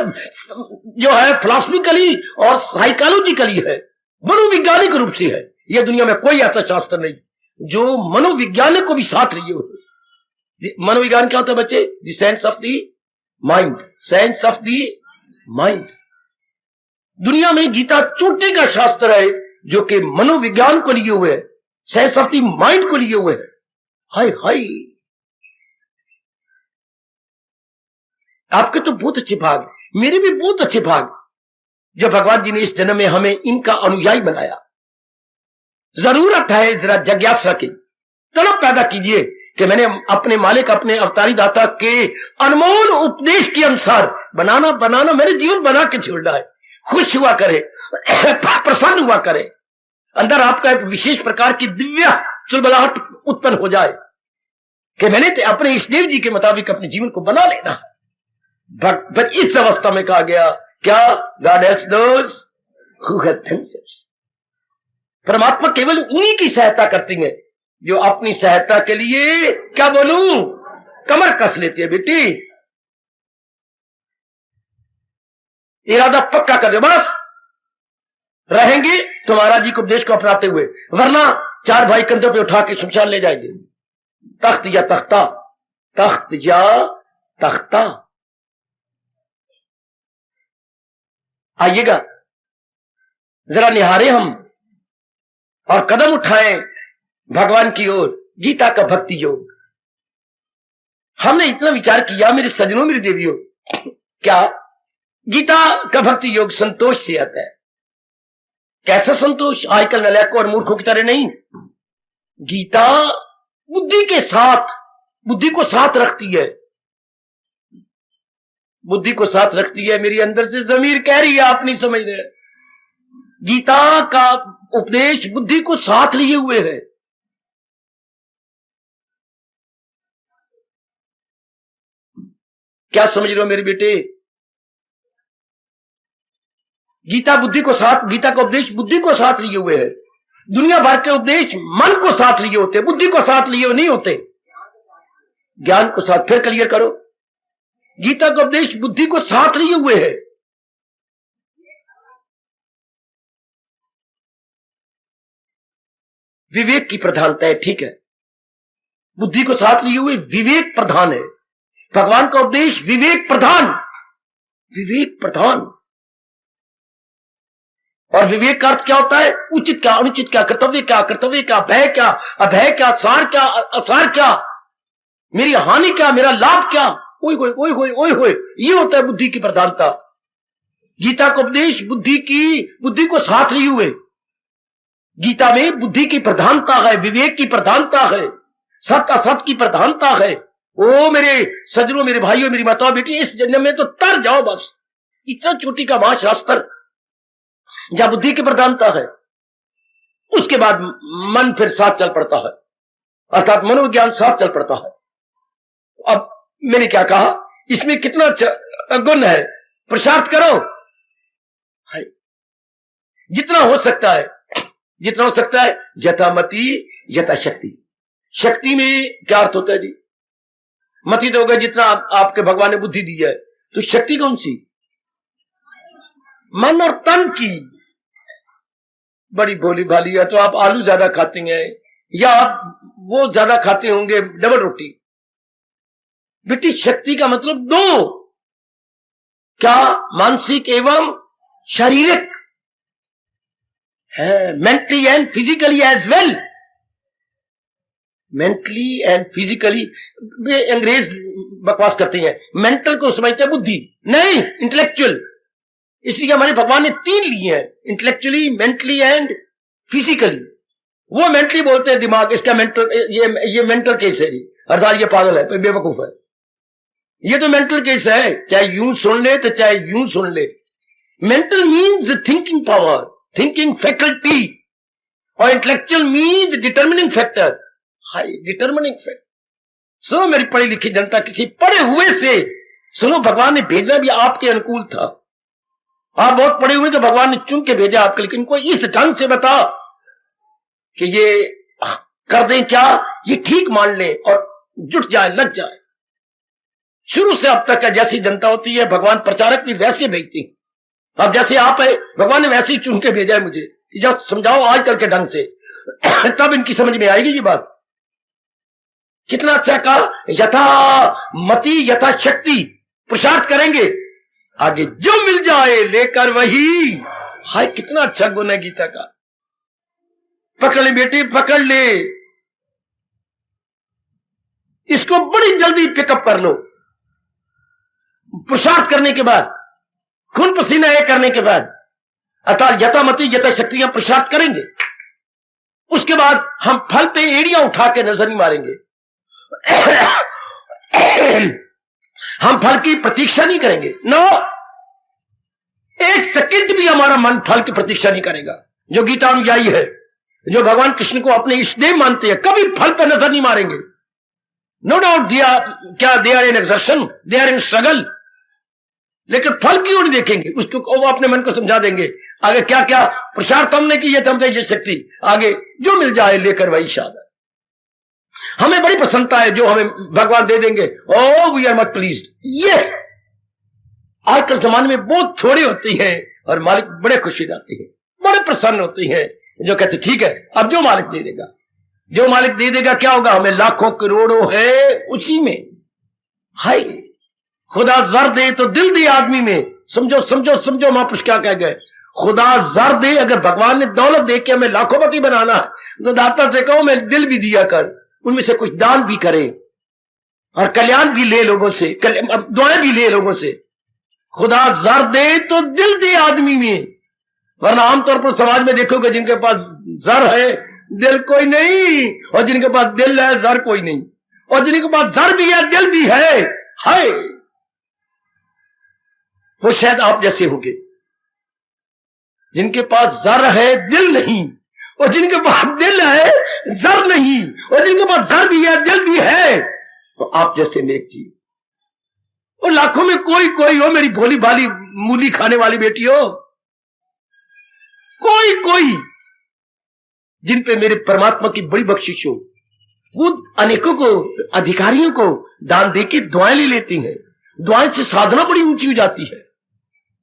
जो है फिलॉसफिकली और साइकोलॉजिकली है, मनोवैज्ञानिक रूप से है। यह दुनिया में कोई ऐसा शास्त्र नहीं जो मनोविज्ञान को भी साथ लिए हो। मनोविज्ञान क्या होता है बच्चे? The science of the mind, science of the mind. दुनिया में गीता चोटी का शास्त्र है जो कि मनोविज्ञान को लिए हुए है, साइंस ऑफ द माइंड को लिए हुए है। हाय हाय, आपके तो बहुत अच्छे भाग, मेरे भी बहुत अच्छे भाग, जो भगवान जी ने इस जन्म में हमें इनका अनुयायी बनाया। जरूरत है जरा जिज्ञासा की, तड़प पैदा कीजिए कि मैंने अपने मालिक, अपने अवतारी दाता के अनमोल उपदेश के अनुसार बनाना मेरे जीवन बना के छोड़ना है। खुश हुआ करे, प्रसन्न हुआ करे, अंदर आपका एक विशेष प्रकार की दिव्य चुलबुलाहट उत्पन्न हो जाए कि मैंने अपने इष्टदेव जी के मुताबिक अपने जीवन को बना लेना है। पर इस अवस्था में कहा गया क्या? God helps those who help themselves। परमात्मा केवल उन्हीं की सहायता करती है जो अपनी सहायता के लिए, क्या बोलूं, कमर कस लेती है। बेटी इरादा पक्का कर दो, बस रहेंगे तुम्हारा जी को उपदेश को अपनाते हुए, वरना 4 भाई कंधों पे उठा के शमशान ले जाएंगे। तख्त या तख्ता, तख्त या तख्ता। आइएगा जरा निहारे हम और कदम उठाएं भगवान की ओर। गीता का भक्ति योग, हमने इतना विचार किया मेरे सजनों, मेरी देवियों, क्या गीता का भक्ति योग संतोष से आता है। कैसा संतोष? आजकल नलायकों और मूर्खों की तरह नहीं। गीता बुद्धि के साथ, बुद्धि को साथ रखती है, बुद्धि को साथ रखती है। मेरी अंदर से जमीर कह रही है, आप नहीं समझ रहे। गीता का उपदेश बुद्धि को साथ लिए हुए है। क्या समझ रहे हो मेरे बेटे? गीता बुद्धि को साथ, गीता का उपदेश बुद्धि को साथ लिए हुए है। दुनिया भर के उपदेश मन को साथ लिए होते, बुद्धि को साथ लिए नहीं होते, ज्ञान को साथ। फिर क्लियर करो, गीता का उपदेश बुद्धि को साथ लिए हुए है। विवेक की प्रधानता है, ठीक है, बुद्धि को साथ लिए हुए विवेक प्रधान है। भगवान का उपदेश विवेक प्रधान, विवेक प्रधान। और विवेक का अर्थ क्या होता है? उचित क्या, अनुचित क्या, कर्तव्य क्या, कर्तव्य क्या, भय क्या, अभय क्या, सार क्या, असार क्या, मेरी हानि क्या, मेरा लाभ क्या, ओए होए ओए होए ओए होए, ये होता है बुद्धि की प्रधानता। गीता का उपदेश बुद्धि को साथ लिए हुए। गीता में बुद्धि की प्रधानता है, विवेक की प्रधानता है, सत्य असत की प्रधानता है, ओ मेरे सज्जनों, मेरे भाइयों, मेरी माताओं, बेटी, इस जन्म में तो तर जाओ बस। इतना चोटी का महाशास्त्र जहां बुद्धि की प्रधानता है, उसके बाद मन फिर साथ चल पड़ता है, अर्थात मनोविज्ञान साथ चल पड़ता है। अब मैंने क्या कहा, इसमें कितना गुण है, पुरुषार्थ करो, जितना हो सकता है, जितना हो सकता है। यथामति यथा शक्ति। शक्ति में क्या अर्थ होता है जी? मति तो होगा जितना आपके भगवान ने बुद्धि दी है, तो शक्ति कौन सी? मन और तन की। बड़ी भोली भाली है तो आप आलू ज्यादा खाते हैं, या आप वो ज्यादा खाते होंगे डबल रोटी। बेटी, शक्ति का मतलब दो, क्या? मानसिक एवं शारीरिक है, mentally and physically as well. Mentally and physically, वे अंग्रेज बकवास करते हैं, मेंटल को समझते हैं बुद्धि, नहीं, इंटेलेक्चुअल। इसलिए हमारे भगवान ने 3 लिए हैं, इंटेलेक्चुअली, मेंटली एंड फिजिकली। वो मेंटली बोलते हैं दिमाग, इसका मेंटल, ये मेंटल केस है, अर्थात ये पागल है, बेवकूफ है। ये तो मेंटल केस है, चाहे यूं सुन ले तो चाहे यूं सुन ले। Mental means thinking power, thinking faculty, और intellectual means determining factor, high determining factor. सुनो मेरी पढ़ी लिखी जनता, किसी पढ़े हुए से सुनो, भगवान ने भेजना भी आपके अनुकूल था। आप बहुत पढ़े हुए तो भगवान ने चुन के भेजा आपके, लेकिन कोई इस ढंग से बता कि ये कर दें क्या, ये ठीक मान ले और जुट जाए, लग जाए। शुरू से अब तक का जैसी जनता होती है, भगवान प्रचारक भी वैसे भेजती। अब जैसे आप है, भगवान ने वैसे ही चुन के भेजा है मुझे, जब समझाओ आजकल के ढंग से तब इनकी समझ में आएगी ये बात। कितना अच्छा कहा, यथा मति यथा शक्ति, पुरुषार्थ करेंगे, आगे जो मिल जाए लेकर वही। हाय, कितना अच्छा गुण है गीता का। पकड़ ले बेटी, पकड़ ले, इसको बड़ी जल्दी पिकअप कर लो। पुरुषार्थ करने के बाद, खून पसीना एक करने के बाद, अर्थात यथामति यथा शक्ति, हम पुरुषार्थ करेंगे। उसके बाद हम फल पे एड़ियां उठा के नजर नहीं मारेंगे। हम फल की प्रतीक्षा नहीं करेंगे, नो, एक सेकंड भी हमारा मन फल की प्रतीक्षा नहीं करेगा। जो गीता अनुयायी है, जो भगवान कृष्ण को अपने इष्टदेव मानते हैं, कभी फल पर नजर नहीं मारेंगे। No doubt they are in exertion, they are in struggle, लेकिन फल क्यों नहीं देखेंगे, उसको वो अपने मन को समझा देंगे। आगे क्या क्या पुरुषार्थ हमने किए थे, हमने ये शक्ति, आगे जो मिल जाए लेकर वही शाद। हमें बड़ी प्रसन्नता है जो हमें भगवान दे देंगे, oh we are much pleased. ये आजकल जमाने में बहुत थोड़ी होती है, और मालिक बड़े खुशी जाते हैं, बड़े प्रसन्न होते हैं, जो कहते ठीक है अब जो मालिक दे देगा, जो मालिक दे देगा, क्या होगा, हमें लाखों करोड़ों है उसी में। हाय, खुदा जर दे तो दिल दे आदमी में। समझो समझो समझो, महापुरुष क्या कह गए, खुदा जर दे, अगर भगवान ने दौलत दे के हमें लाखोपति बनाना है तो दाता से कहो मैं दिल भी दिया कर, उनमें से कुछ दान भी करे, और कल्याण भी ले लोगों से, दुआएं भी ले लोगों से। खुदा जर दे तो दिल दे आदमी में, वरना आमतौर पर समाज में देखोगे जिनके पास जर है दिल कोई नहीं, और जिनके पास दिल है जर कोई नहीं, और जिनके पास जर भी है दिल भी है, हाय, वो शायद आप जैसे होंगे, जिनके पास जर है दिल नहीं, और जिनके पास दिल है जर नहीं, और जिनके पास जर भी है दिल भी है, तो आप जैसे नेक जी। और लाखों में कोई कोई हो, मेरी भोली भाली मूली खाने वाली बेटी हो, कोई कोई जिन पे मेरे परमात्मा की बड़ी बख्शिश हो, वो अनेकों को, अधिकारियों को दान देके दुआएं ले लेती हैं। दुआएं से साधना बड़ी ऊंची हो जाती है।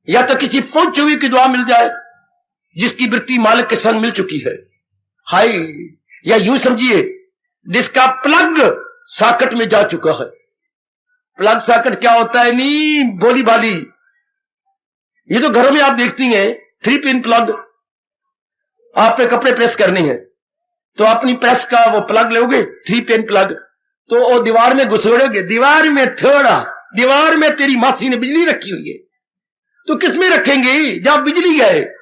या तो किसी पहुंच हुई की दुआ मिल जाए जिसकी वृत्ति मालिक के संग मिल चुकी है, हाय, या यूं समझिए जिसका प्लग सॉकेट में जा चुका है। प्लग सॉकेट क्या होता है, नहीं बोली बाली, ये तो घरों में आप देखती हैं 3 पिन प्लग। आपने कपड़े प्रेस करनी है तो अपनी प्रेस का वो प्लग लोगे 3 पिन प्लग, तो वो दीवार में घुसोड़ोगे, दीवार में थोड़ा, दीवार में तेरी मासी ने बिजली रखी हुई है, तो किसमें रखेंगे, जहां बिजली है,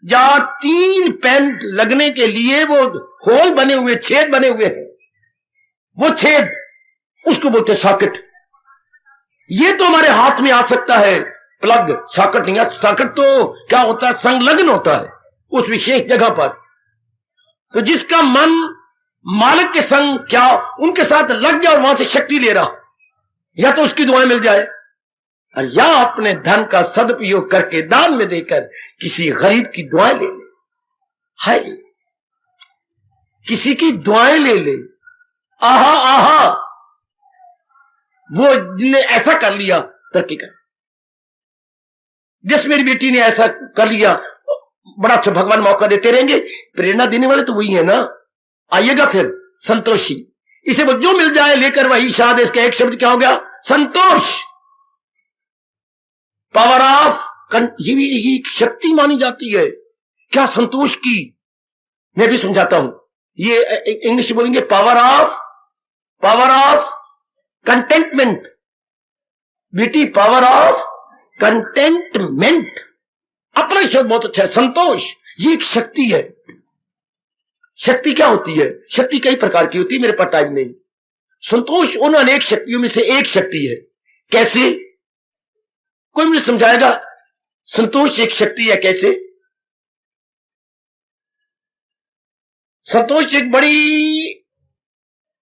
जहां 3 पेन लगने के लिए वो होल बने हुए, छेद बने हुए हैं, वो छेद उसको बोलते हैं सॉकेट। ये तो हमारे हाथ में आ सकता है प्लग, सॉकेट नहीं। सॉकेट तो क्या होता है, संलग्न होता है उस विशेष जगह पर। तो जिसका मन मालिक के संग क्या उनके साथ लग जाए और वहां से शक्ति ले रहा, या तो उसकी दुआएं मिल जाए, और या अपने धन का सदुपयोग करके दान में देकर किसी गरीब की दुआएं ले ले। हाय, किसी की दुआएं ले ले, आहा आहा, वो ने ऐसा कर लिया, तरक्की कर। जिस मेरी बेटी ने ऐसा कर लिया, बड़ा अच्छा, भगवान मौका देते रहेंगे। प्रेरणा देने वाले तो वही है ना। आइएगा फिर संतोषी, इसे वो जो मिल जाए लेकर वही शायद। इसका एक शब्द क्या हो गया, संतोष। पावर ऑफ, ये भी एक शक्ति मानी जाती है क्या संतोष की। मैं भी समझाता हूं, ये इंग्लिश बोलेंगे पावर ऑफ कंटेंटमेंट। बेटी, पावर ऑफ कंटेंटमेंट, अपना शब्द बहुत अच्छा है। संतोष ये एक शक्ति है। शक्ति क्या होती है, शक्ति कई प्रकार की होती है, मेरे पास टाइम नहीं। संतोष उन अनेक शक्तियों में से एक शक्ति है। कैसे, कोई मुझे समझाएगा? संतोष एक शक्ति है कैसे? संतोष एक बड़ी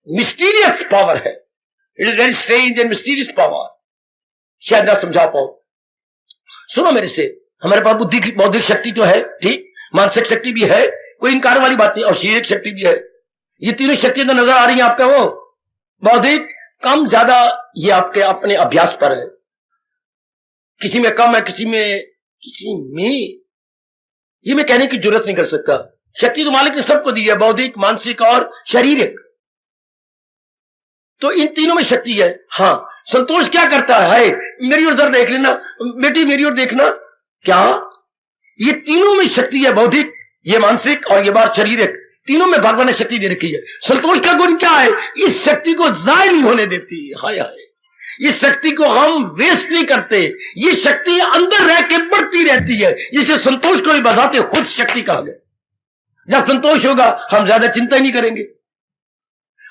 मिस्टीरियस पावर है। It is very strange and mysterious power. शायद ना समझा पाओ। सुनो मेरे से, हमारे पास बुद्धि की बौद्धिक शक्ति तो है, ठीक, मानसिक शक्ति भी है, कोई इनकार वाली बात नहीं, और शारीरिक शक्ति भी है। ये तीनों शक्तियां तो नजर आ रही हैं आपका। वो बौद्धिक कम ज्यादा, ये आपके अपने अभ्यास पर है। किसी में कम है, किसी में ये मैं कहने की जरूरत नहीं कर सकता। शक्ति तो मालिक ने सबको दी है, बौद्धिक, मानसिक और शारीरिक। तो इन तीनों में शक्ति है। हाँ, संतोष क्या करता है, मेरी ओर जरा देख लेना बेटी, मेरी ओर देखना। क्या ये तीनों में शक्ति है, बौद्धिक, ये मानसिक और ये बात शारीरिक, तीनों में भगवान ने शक्ति दे रखी है। संतोष का गुण क्या है, इस शक्ति को जाय नहीं होने देती। हाय हाय, इस शक्ति को हम वेस्ट नहीं करते। ये शक्ति अंदर रह के बढ़ती रहती है। इसे संतोष को भी बजाते खुद शक्ति कहा गया। जब संतोष होगा, हम ज्यादा चिंता नहीं करेंगे,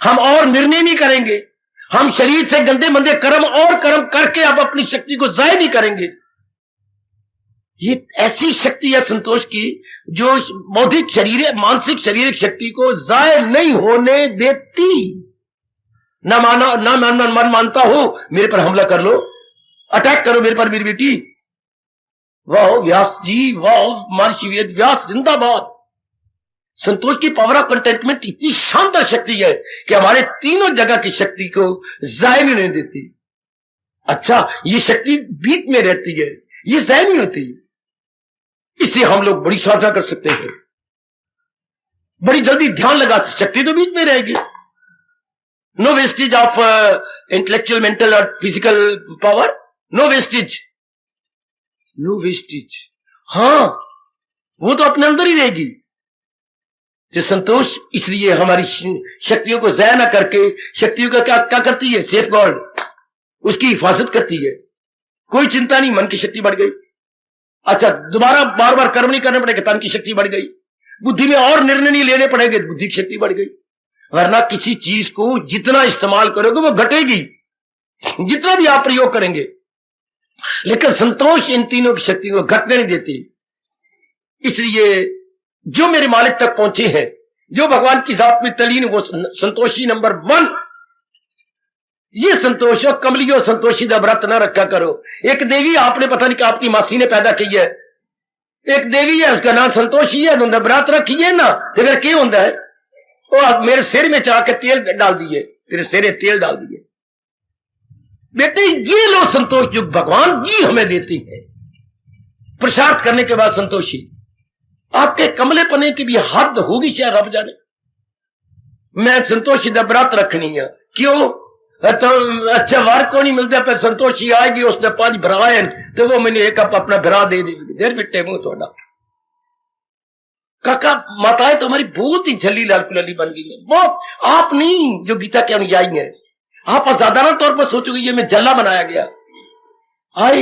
हम और निर्णय नहीं करेंगे, हम शरीर से गंदे मंदे कर्म और कर्म करके अब अपनी शक्ति को जाय नहीं करेंगे। ये ऐसी शक्ति है संतोष की जो बौद्धिक, शरीर, मानसिक, शारीरिक शक्ति को जाय नहीं होने देती। ना मन मानता हो, मेरे पर हमला कर लो, अटैक करो मेरे पर, मेरी बेटी। वाह व्यास जी, वाह महर्षि वेद व्यास जिंदाबाद। संतोष की पावर ऑफ कंटेंटमेंट इतनी शानदार शक्ति है कि हमारे तीनों जगह की शक्ति को जाय नहीं देती। अच्छा, ये शक्ति बीच में रहती है, ये जाय नहीं होती। इससे हम लोग बड़ी साधना कर सकते हैं, बड़ी जल्दी ध्यान लगा, शक्ति तो बीच में रहेगी। No wastage of intellectual, mental और फिजिकल पावर, नो वेस्टेज। हाँ, वो तो अपने अंदर ही रहेगी। जो संतोष, इसलिए हमारी शक्तियों को ज़ाया ना करके, शक्तियों का क्या करती है, सेफ गार्ड, उसकी हिफाजत करती है। कोई चिंता नहीं, मन की शक्ति बढ़ गई। अच्छा, दोबारा बार बार कर्म नहीं करने पड़ेगा, तन की शक्ति बढ़ गई। बुद्धि में और निर्णय नहीं लेने पड़ेंगे, बुद्धि की शक्ति बढ़ गई। वरना किसी चीज को जितना इस्तेमाल करोगे वो घटेगी, जितना भी आप प्रयोग करेंगे। लेकिन संतोष इन तीनों की शक्ति को घटने नहीं देती। इसलिए जो मेरे मालिक तक पहुंचे हैं, जो भगवान की जात में तलीन, वो संतोषी नंबर 1। ये संतोष, कमलियो संतोषी दा व्रत ना रखा करो। एक देवी आपने पता नहीं कि आपकी मासी ने पैदा की है, एक देवी है, उसका नाम संतोषी है, उन्होंने व्रत रखी है ना, तो फिर क्या होता है, वो मेरे सिर में चाके तेल डाल दिए, तेरे सिरे तेल डाल दिए। बेटे, ये लो संतोष जो भगवान जी हमें देती है प्रसाद करने के बाद। संतोषी, आपके कमले पने की भी हद होगी शायद, रब जाने। मैं संतोषी दा व्रत रखनी है, क्यों? तो अच्छा वार को नहीं मिलता, पर संतोषी आएगी, उसने 5 भरा है, तो वो मैंने एक कप अपना भरा दे देगी। देर बिट्टे मुंह थोड़ा काका, माताएं तो हमारी बहुत ही जली लाल कुलली बन गई है, बहुत। आप नहीं जो गीता के अनुयायी हैं, आप असाधारण तौर पर सोचोगे ये हमें जल्ला बनाया गया। हाय,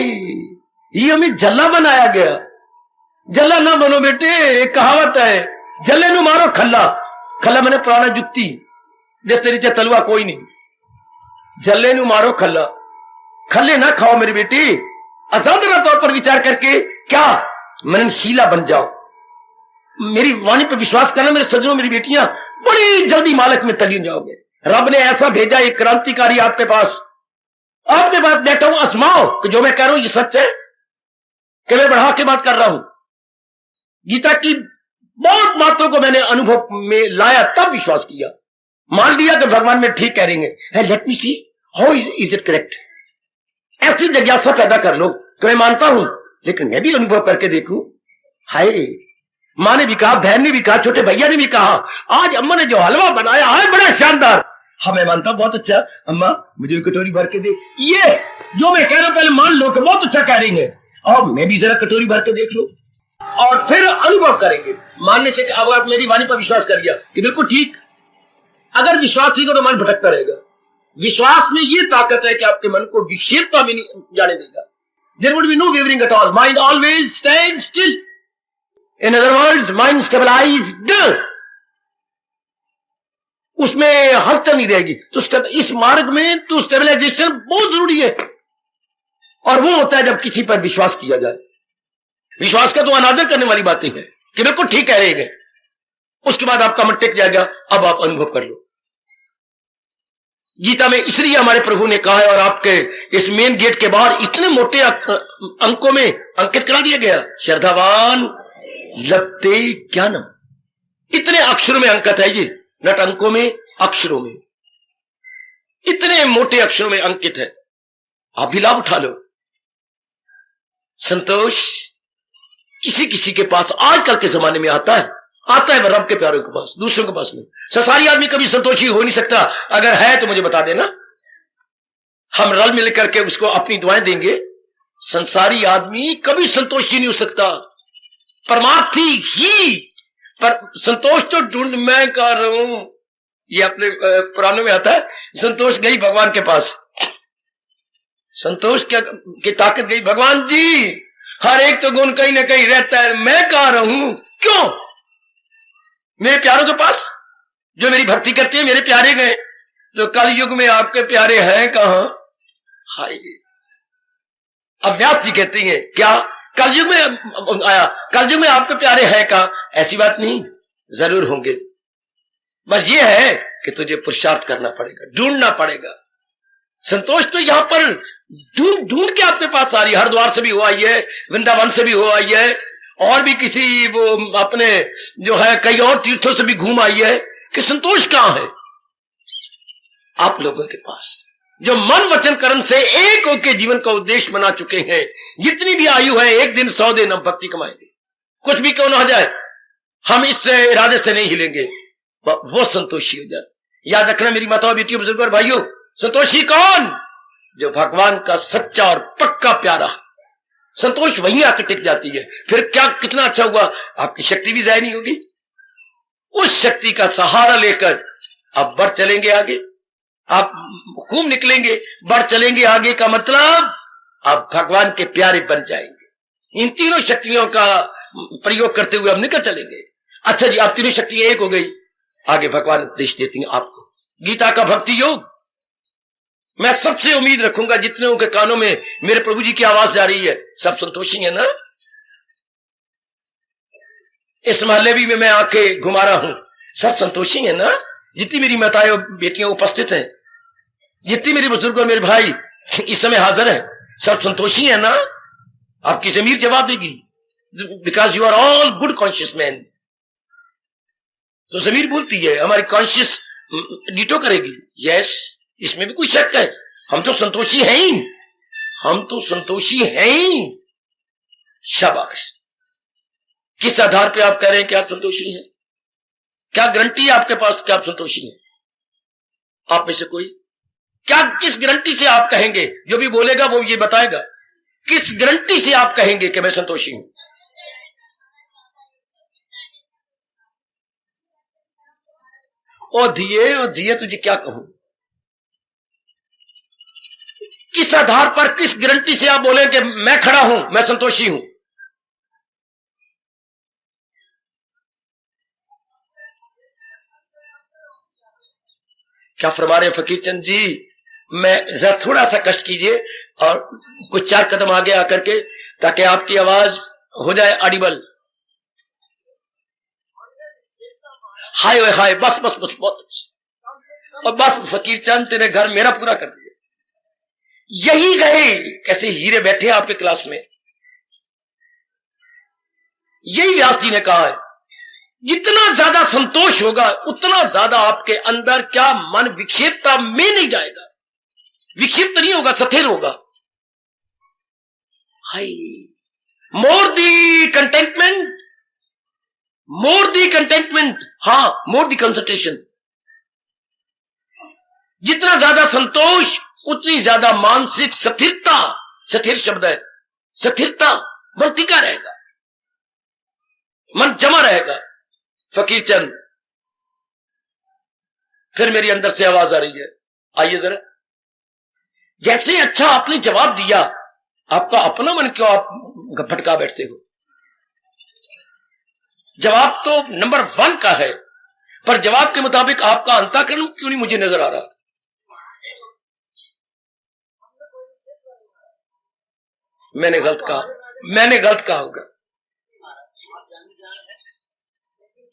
ये हमें जल्ला बनाया गया। जल्ला ना बनो बेटे, एक कहावत है, जल्ले नु मारो खल्ला। खल्ला मैंने पुराना जुत्ती, जिस तेरी च तलुआ कोई नहीं। जल्ले नु मारो खल्ला, खल्ले ना खाओ मेरी बेटी। आजादना तौर पर विचार करके क्या मननशीला बन जाओ। मेरी वाणी पर विश्वास करना मेरे सज्जनों, मेरी बेटियां, बड़ी जल्दी मालक में तलीन जाओगे। रब ने ऐसा भेजा एक क्रांतिकारी आपके पास बैठा हूं, आजमाओ कि जो मैं कह रहा हूं ये सच है कि मैं बढ़ा के बात कर रहा हूं। गीता की बहुत बातों को मैंने अनुभव में लाया, तब विश्वास किया, मान लिया कि भगवान में ठीक कह रहे हैं। Let me see how is it correct. ऐसी जिज्ञासा पैदा कर लो कि मैं मानता हूं, लेकिन मैं भी अनुभव करके देखूं। हाय, मां ने भी कहा, बहन ने भी कहा, छोटे भैया ने भी कहा, आज अम्मा ने जो हलवा बनाया है बड़ा शानदार। हाँ मैं मानता, बहुत अच्छा। अम्मा मुझे कटोरी भर के दे। ये जो मैं कह रहा हूं पहले मान लो कि बहुत अच्छा कह रही है, और मैं भी जरा कटोरी भर के देख लो, और फिर अनुभव करेंगे। मानने से अब आप मेरी वाणी पर विश्वास कर लिया कि बिल्कुल ठीक। अगर विश्वास नहीं करो तो मन भटकता रहेगा। विश्वास में ये ताकत है कि आपके मन को विक्षेपता में नहीं जाने देगा। There would be no wavering at all. Mind always stands still. In other words, mind stabilized. उसमें हलचल नहीं रहेगी। तो इस मार्ग में तो स्टेबलाइजेशन बहुत जरूरी है, और वो होता है जब किसी पर विश्वास किया जाए। विश्वास का तो अनादर करने वाली बातें हैं कि बिल्कुल ठीक कह रहे हैं, उसके बाद आपका मन टिक जाएगा। अब आप अनुभव कर लो। गीता में इसलिए हमारे प्रभु ने कहा है, और आपके इस मेन गेट के बाहर इतने मोटे अंकों में अंकित करा दिया गया, श्रद्धावान लभते ज्ञानम। इतने अक्षरों में अंकित है ये, नट अंकों में, अक्षरों में, इतने मोटे अक्षरों में अंकित है। आप भी लाभ उठा लो। संतोष किसी किसी के पास आजकल के जमाने में आता है रब के प्यारों के पास, दूसरों के पास नहीं। संसारी आदमी कभी संतोषी हो नहीं सकता। अगर है तो मुझे बता देना, हम रल मिल करके उसको अपनी दुआएं देंगे। संसारी आदमी कभी संतोषी नहीं हो सकता, परमार्थी ही। पर संतोष तो ढूंढ मैं कर रहा हूं, ये अपने पुराणों में आता है। संतोष गई भगवान के पास, संतोष क्या की ताकत गई भगवान जी, हर एक तो गुण कहीं ना कहीं रहता है, मैं कह रहा हूं क्यों मेरे प्यारों के पास जो मेरी भक्ति करते हैं, मेरे प्यारे गए तो कल युग में आपके प्यारे हैं कहां। हाय, अब व्यास जी कहते हैं क्या कल युग में आया, कल युग में आपके प्यारे हैं कहां। ऐसी बात नहीं, जरूर होंगे, बस ये है कि तुझे पुरुषार्थ करना पड़ेगा, ढूंढना पड़ेगा। संतोष तो यहां पर ढूंढ के आपके पास आ रही है। हरिद्वार से भी हो आई है, वृंदावन से भी हो आई है, और भी किसी वो अपने जो है कई और तीर्थों से भी घूम आई है कि संतोष कहां है आप लोगों के पास, जो मन वचन कर्म से एक होकर जीवन का उद्देश्य बना चुके हैं। जितनी भी आयु है, एक दिन 100 दिन हम भक्ति कमाएंगे, कुछ भी क्यों ना हो जाए, हम इस इरादे से नहीं हिलेंगे। वो संतोषी हो जाए। याद रखना मेरी माताओं, बेटियों, बुजुर्गों और भाइयों, संतोषी कौन? जो भगवान का सच्चा और पक्का प्यारा। संतोष वहीं आकर टिक जाती है। फिर क्या कितना अच्छा हुआ, आपकी शक्ति भी जाया नहीं होगी। उस शक्ति का सहारा लेकर आप बढ़ चलेंगे आगे, आप खूब निकलेंगे, बढ़ चलेंगे आगे का मतलब आप भगवान के प्यारे बन जाएंगे। इन तीनों शक्तियों का प्रयोग करते हुए हम निकल चलेंगे। अच्छा जी, आप तीनों शक्तियां एक हो गई, आगे भगवान उपदेश देती हैं आपको गीता का भक्ति योग। मैं सबसे उम्मीद रखूंगा जितने उनके कानों में मेरे प्रभु जी की आवाज जा रही है, सब संतोषी है ना। इस महल्ले भी में मैं आके घुमा रहा हूं, सब संतोषी है ना। जितनी मेरी माताएं बेटियां उपस्थित हैं, जितनी मेरे बुजुर्ग और मेरे भाई इस समय हाजिर हैं, सब संतोषी है ना। आपकी जमीर जवाब देगी, because you are all good conscious man. तो जमीर बोलती है, हमारी कॉन्शियस डिटो करेगी। यस, इसमें भी कोई शक है, हम तो संतोषी हैं ही, हम तो संतोषी हैं ही। शाबाश। किस आधार पे आप कह रहे हैं कि आप संतोषी हैं? क्या गारंटी है आपके पास कि आप संतोषी हैं? आप में से कोई क्या, किस गारंटी से आप कहेंगे? जो भी बोलेगा वो ये बताएगा, किस गारंटी से आप कहेंगे कि मैं संतोषी हूं? ओ दिए तुझे क्या कहूं, किस आधार पर, किस गारंटी से आप बोले कि मैं खड़ा हूं, मैं संतोषी हूं? क्या फरमा रहे फकीर चंद जी? मैं जरा थोड़ा सा कष्ट कीजिए और कुछ 4 कदम आगे आकर के, ताकि आपकी आवाज हो जाए ऑडिबल। हाय ओए हाय, बस बस बस, बहुत अच्छा। और बस फकीर चंद, तेरे घर मेरा पूरा कर दिया। यही गए कैसे हीरे बैठे हैं आपके क्लास में। यही व्यास जी ने कहा है, जितना ज्यादा संतोष होगा उतना ज्यादा आपके अंदर क्या मन विक्षिप्तता में नहीं जाएगा, विक्षिप्त नहीं होगा, स्थिर होगा। हाय, मोर दी कंटेंटमेंट, मोर दी कंटेंटमेंट, हाँ मोर दी कंसंट्रेशन। जितना ज्यादा संतोष उतनी ज्यादा मानसिक स्थिरता, स्थिर शब्द है, स्थिरता, मन टिका रहेगा, मन जमा रहेगा। फकीर चंद, फिर मेरी अंदर से आवाज आ रही है, आइए जरा। जैसे अच्छा आपने जवाब दिया, आपका अपना मन क्यों आप भटका बैठते हो? जवाब तो नंबर 1 का है, पर जवाब के मुताबिक आपका अंतःकरण क्यों नहीं मुझे नजर आ रहा? मैंने गलत कहा, मैंने गलत कहा होगा।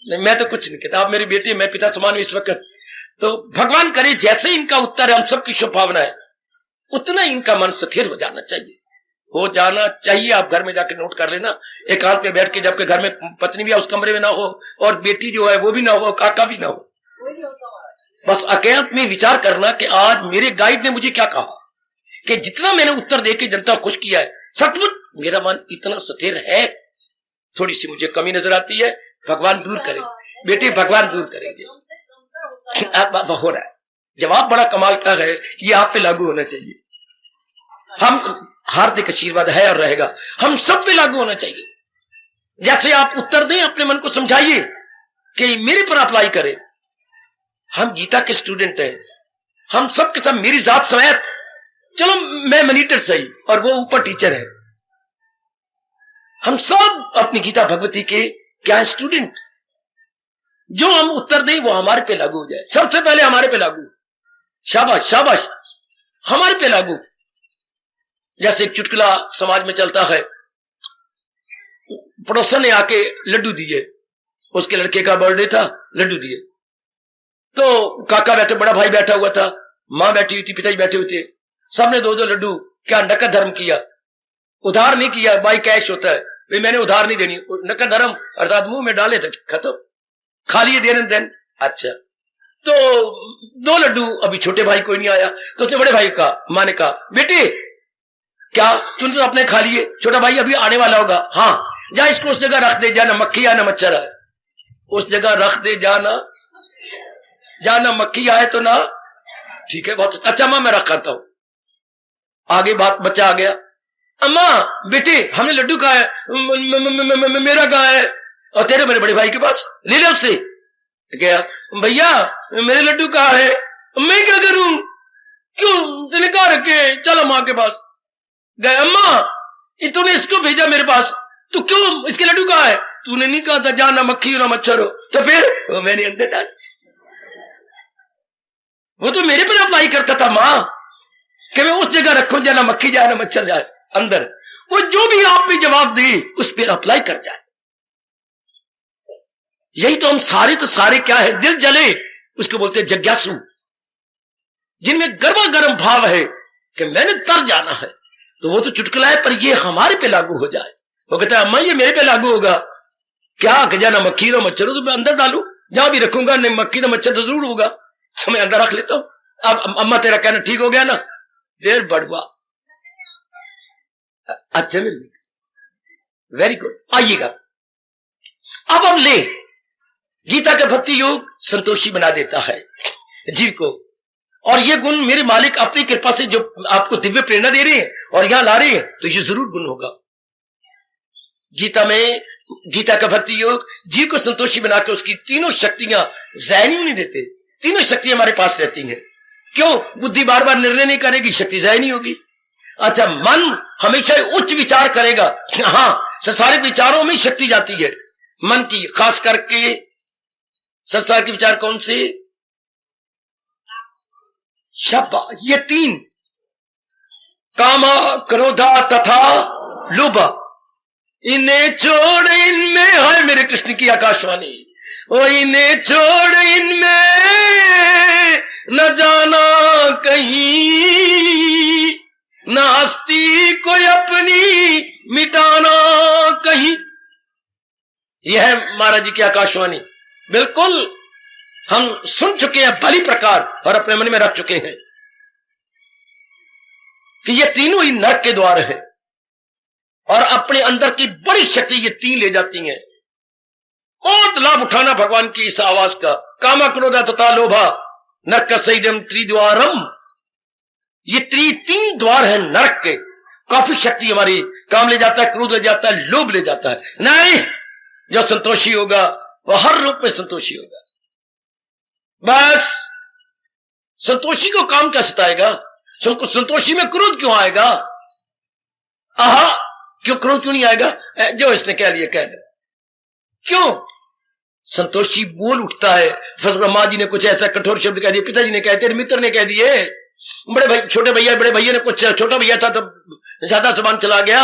नहीं, मैं तो कुछ नहीं कहता, आप मेरी बेटी, मैं पिता समान हूं इस वक्त। तो भगवान करे जैसे इनका उत्तर है, हम सबकी शुभकामना है, उतना इनका मन स्थिर हो जाना चाहिए, हो जाना चाहिए। आप घर में जाके नोट कर लेना, एकांत में बैठ के, जबकि घर में पत्नी भी उस कमरे में ना हो और बेटी जो है वो भी ना हो, काका भी ना हो, बस एकांत में विचार करना कि आज मेरे गाइड ने मुझे क्या कहा, कि जितना मैंने उत्तर देके जनता खुश किया है, सचमुच मेरा मन इतना स्थिर है, थोड़ी सी मुझे कमी नजर आती है, भगवान दूर करे बेटे, भगवान दूर करेंगे। हो रहा है, जवाब बड़ा कमाल का है, ये आप पे लागू होना चाहिए। हम हार्दिक आशीर्वाद है और रहेगा, हम सब पे लागू होना चाहिए। जैसे आप उत्तर दें, अपने मन को समझाइए कि मेरे पर अप्लाई करें। हम गीता के स्टूडेंट हैं, हम सब के सब, मेरी जात समेत, चलो मैं मॉनिटर सही और वो ऊपर टीचर है, हम सब अपनी गीता भगवती के क्या है, स्टूडेंट। जो हम उत्तर दें वो हमारे पे लागू हो जाए, सबसे पहले हमारे पे लागू। शाबाश शाबाश, हमारे पे लागू। जैसे एक चुटकुला समाज में चलता है, पड़ोसन ने आके लड्डू दिए, उसके लड़के का बर्थडे था, लड्डू दिए। तो काका बैठे, बड़ा भाई बैठा हुआ था, मां बैठी हुई थी, पिताजी बैठे हुए थे, सबने 2-2 लड्डू। क्या नकद धर्म किया, उधार नहीं किया, बाई कैश होता है, भाई मैंने उधार नहीं देनी, नकद धर्म अर्थात मुंह में डाले थे, खत्म, खा लिए देन देन। अच्छा, तो 2 लड्डू, अभी छोटे भाई कोई नहीं आया, तो उसने बड़े भाई का, मां ने कहा, बेटे क्या तूने तो अपने खा लिए, छोटा भाई अभी आने वाला होगा, हाँ जा इसको उस जगह रख दे, जाना मक्खी आना मच्छर आए, उस जगह रख दे, जाना मक्खी आए तो ना, ठीक है बहुत अच्छा मां, मैं रख करता हूं। आगे बात, बच्चा आ गया, अम्मा बेटे हमने लड्डू कहा है, मेरा कहा है, और तेरे मेरे बड़े भाई के पास, ले ले उससे। क्या भैया मेरे लड्डू कहा है, मैं क्या करूं, क्यों तूने कहा रखे, चलो मां के पास गए, अम्मा तूने इसको भेजा मेरे पास, तू क्यों इसके लड्डू कहा है, तूने नहीं कहा था जाना मक्खी हो ना मच्छर हो, तो फिर मैंने अंदर डाल, वो तो मेरे पर अप्लाई करता था मां, कि मैं उस जगह रखूं जाना मक्खी जाए ना मच्छर जाए अंदर, वो जो भी आप भी जवाब दे उस पर अप्लाई कर जाए। यही तो हम सारे तो सारे क्या है, दिल जले उसको बोलते हैं जिज्ञासु, जिनमें गर्मा गर्म भाव है कि मैंने तर जाना है, तो वो तो चुटकुला है, पर ये हमारे पे लागू हो जाए। वो कहता है अम्मा ये मेरे पे लागू होगा क्या, कि जाना मक्खी ना मच्छर हो, तो मैं अंदर डालू, जहां भी रखूंगा नहीं मक्खी ना मच्छर तो जरूर होगा, तो मैं अंदर रख लेता हूं। अब अम्मा तेरा कहना ठीक हो गया ना, देर बढ़वा, अच्छा वेरी गुड। आइएगा अब हम ले, गीता का भक्ति योग संतोषी बना देता है जीव को, और ये गुण मेरे मालिक अपनी कृपा से जो आपको दिव्य प्रेरणा दे रहे हैं और यहां ला रहे हैं, तो ये जरूर गुण होगा। गीता में, गीता का भक्ति योग जीव को संतोषी बनाकर उसकी तीनों शक्तियां ज़ाया नहीं देते, तीनों शक्तियां हमारे पास रहती हैं। क्यों, बुद्धि बार बार निर्णय नहीं करेगी, शक्ति ज़ाया नहीं होगी। अच्छा, मन हमेशा उच्च विचार करेगा, हाँ संसारिक विचारों में शक्ति जाती है मन की, खास करके संसार के विचार कौन से, शब्बा, ये तीन, कामा क्रोधा तथा लोभा, इन्हें छोड़ इनमें है मेरे कृष्ण की आकाशवाणी, ओ इन्हें छोड़ इनमें न जाना कहीं, न हस्ती को अपनी मिटाना कहीं। यह है महाराज जी की आकाशवाणी, बिल्कुल हम सुन चुके हैं भली प्रकार और अपने मन में रख चुके हैं कि ये तीनों ही नरक के द्वार हैं और अपने अंदर की बड़ी शक्ति ये तीन ले जाती हैं। बहुत लाभ उठाना भगवान की इस आवाज का। कामा क्रोधा तथा लोभा नरक सैदम त्रिद्वारम, ये तीन द्वार हैं नरक के। काफी शक्ति हमारी, काम ले जाता है, क्रोध ले जाता है, लोभ ले जाता है। नहीं, जो संतोषी होगा वह हर रूप में संतोषी होगा। बस संतोषी को काम क्या सताएगा? संतोषी में क्रोध क्यों आएगा? आहा, क्यों क्रोध क्यों नहीं आएगा? जो इसने कह लिया कह लिया। क्यों? संतोषी बोल उठता है। फसला माँ जी ने कुछ ऐसा कठोर शब्द कह दिए, पिताजी ने कह दिए, मित्र ने कह दिए, बड़े भाई छोटे भैया, बड़े भैया ने कुछ, छोटा भैया था तो ज्यादा सामान चला गया,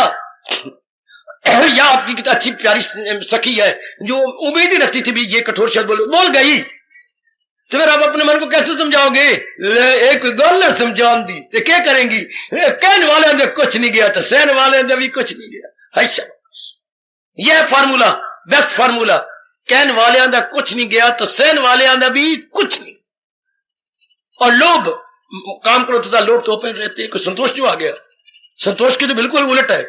या आपकी कितनी अच्छी प्यारी सखी है जो उम्मीद ही रखती थी भी ये कठोर शब्द बोल गई, तो फिर आप अपने मन को कैसे समझाओगे? एक गल समझान दी तो क्या करेंगी? कहने वाले ने कुछ नहीं गया तो सहने वाले ने भी कुछ नहीं गया। अच्छा, यह फार्मूला, बेस्ट फार्मूला। कहने वाले ने कुछ नहीं गया तो सहने वाले ने भी कुछ नहीं। और लोभ, काम करो तथा लोभ तो ओपन रहते हैं। कुछ संतोष जो आ गया, संतोष की तो बिल्कुल उलट है।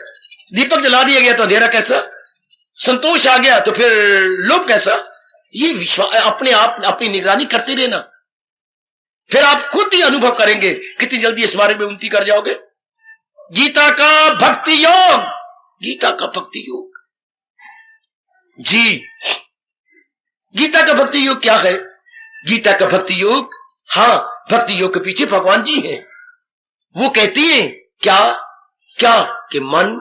दीपक जला दिया गया तो अंधेरा कैसा? संतोष आ गया तो फिर लोभ कैसा? ये विश्वास, अपने आप अपनी निगरानी करते रहना, फिर आप खुद ही अनुभव करेंगे कितनी जल्दी इस मार्ग में उन्नति कर जाओगे। गीता का भक्ति योग, गीता का भक्ति योग जी, गीता का भक्ति योग क्या है? गीता का भक्ति योग, हाँ, भक्ति योग के पीछे भगवान जी हैं। वो कहती है क्या क्या कि मन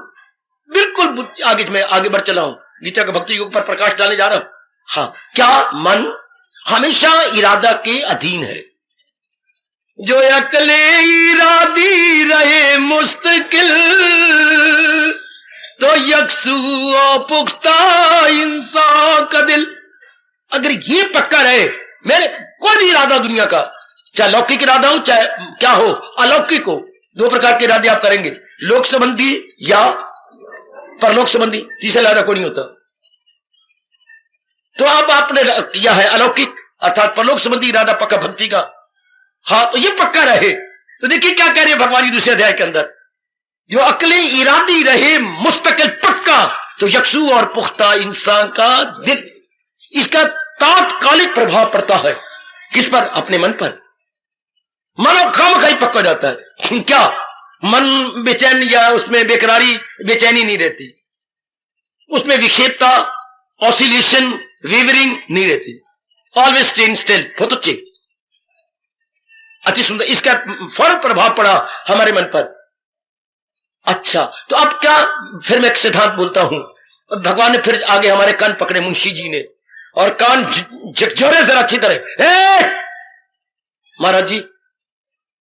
बिल्कुल आगे, मैं आगे बढ़ चला हूं, गीता का भक्ति योग पर प्रकाश डालने जा रहा हूं। हाँ, क्या मन हमेशा इरादा के अधीन है। जो अकले इरादी रहे मुस्तकिल, तो यकसू पुख्ता इंसान का दिल। अगर ये पक्का रहे, मेरे कोई भी इरादा दुनिया का, चाहे लौकिक इरादा हो चाहे क्या हो, अलौकिक हो, दो प्रकार के इरादे आप करेंगे, लोक संबंधी या परलोक संबंधी, तीसरा इरादा कोई नहीं होता। तो अब आपने किया है अलौकिक अर्थात परलोक संबंधी इरादा पक्का भक्ति का, हाँ, तो ये पक्का रहे। तो देखिए क्या कह रहे हैं भगवान जी दूसरे अध्याय के अंदर, जो अकले इरादी रहे मुस्तकिल पक्का, तो यकसू और पुख्ता इंसान का दिल। इसका तात्कालिक प्रभाव पड़ता है किस पर? अपने मन पर। मन खामखाई पक्का हो जाता है। क्या मन बेचैन या उसमें बेकरारी, बेचैनी नहीं रहती, उसमें विक्षेपता, ऑसिलेशन, वेवरिंग नहीं रहती, ऑलवेज स्टेइंग स्टिल। बहुत अच्छे, अति सुंदर। इसका फौरन प्रभाव पड़ा हमारे मन पर। अच्छा, तो अब क्या? फिर मैं एक सिद्धांत बोलता हूं। भगवान ने फिर आगे हमारे कान पकड़े मुंशी जी ने, और कान झकझोरे जरा अच्छी तरह। महाराज जी,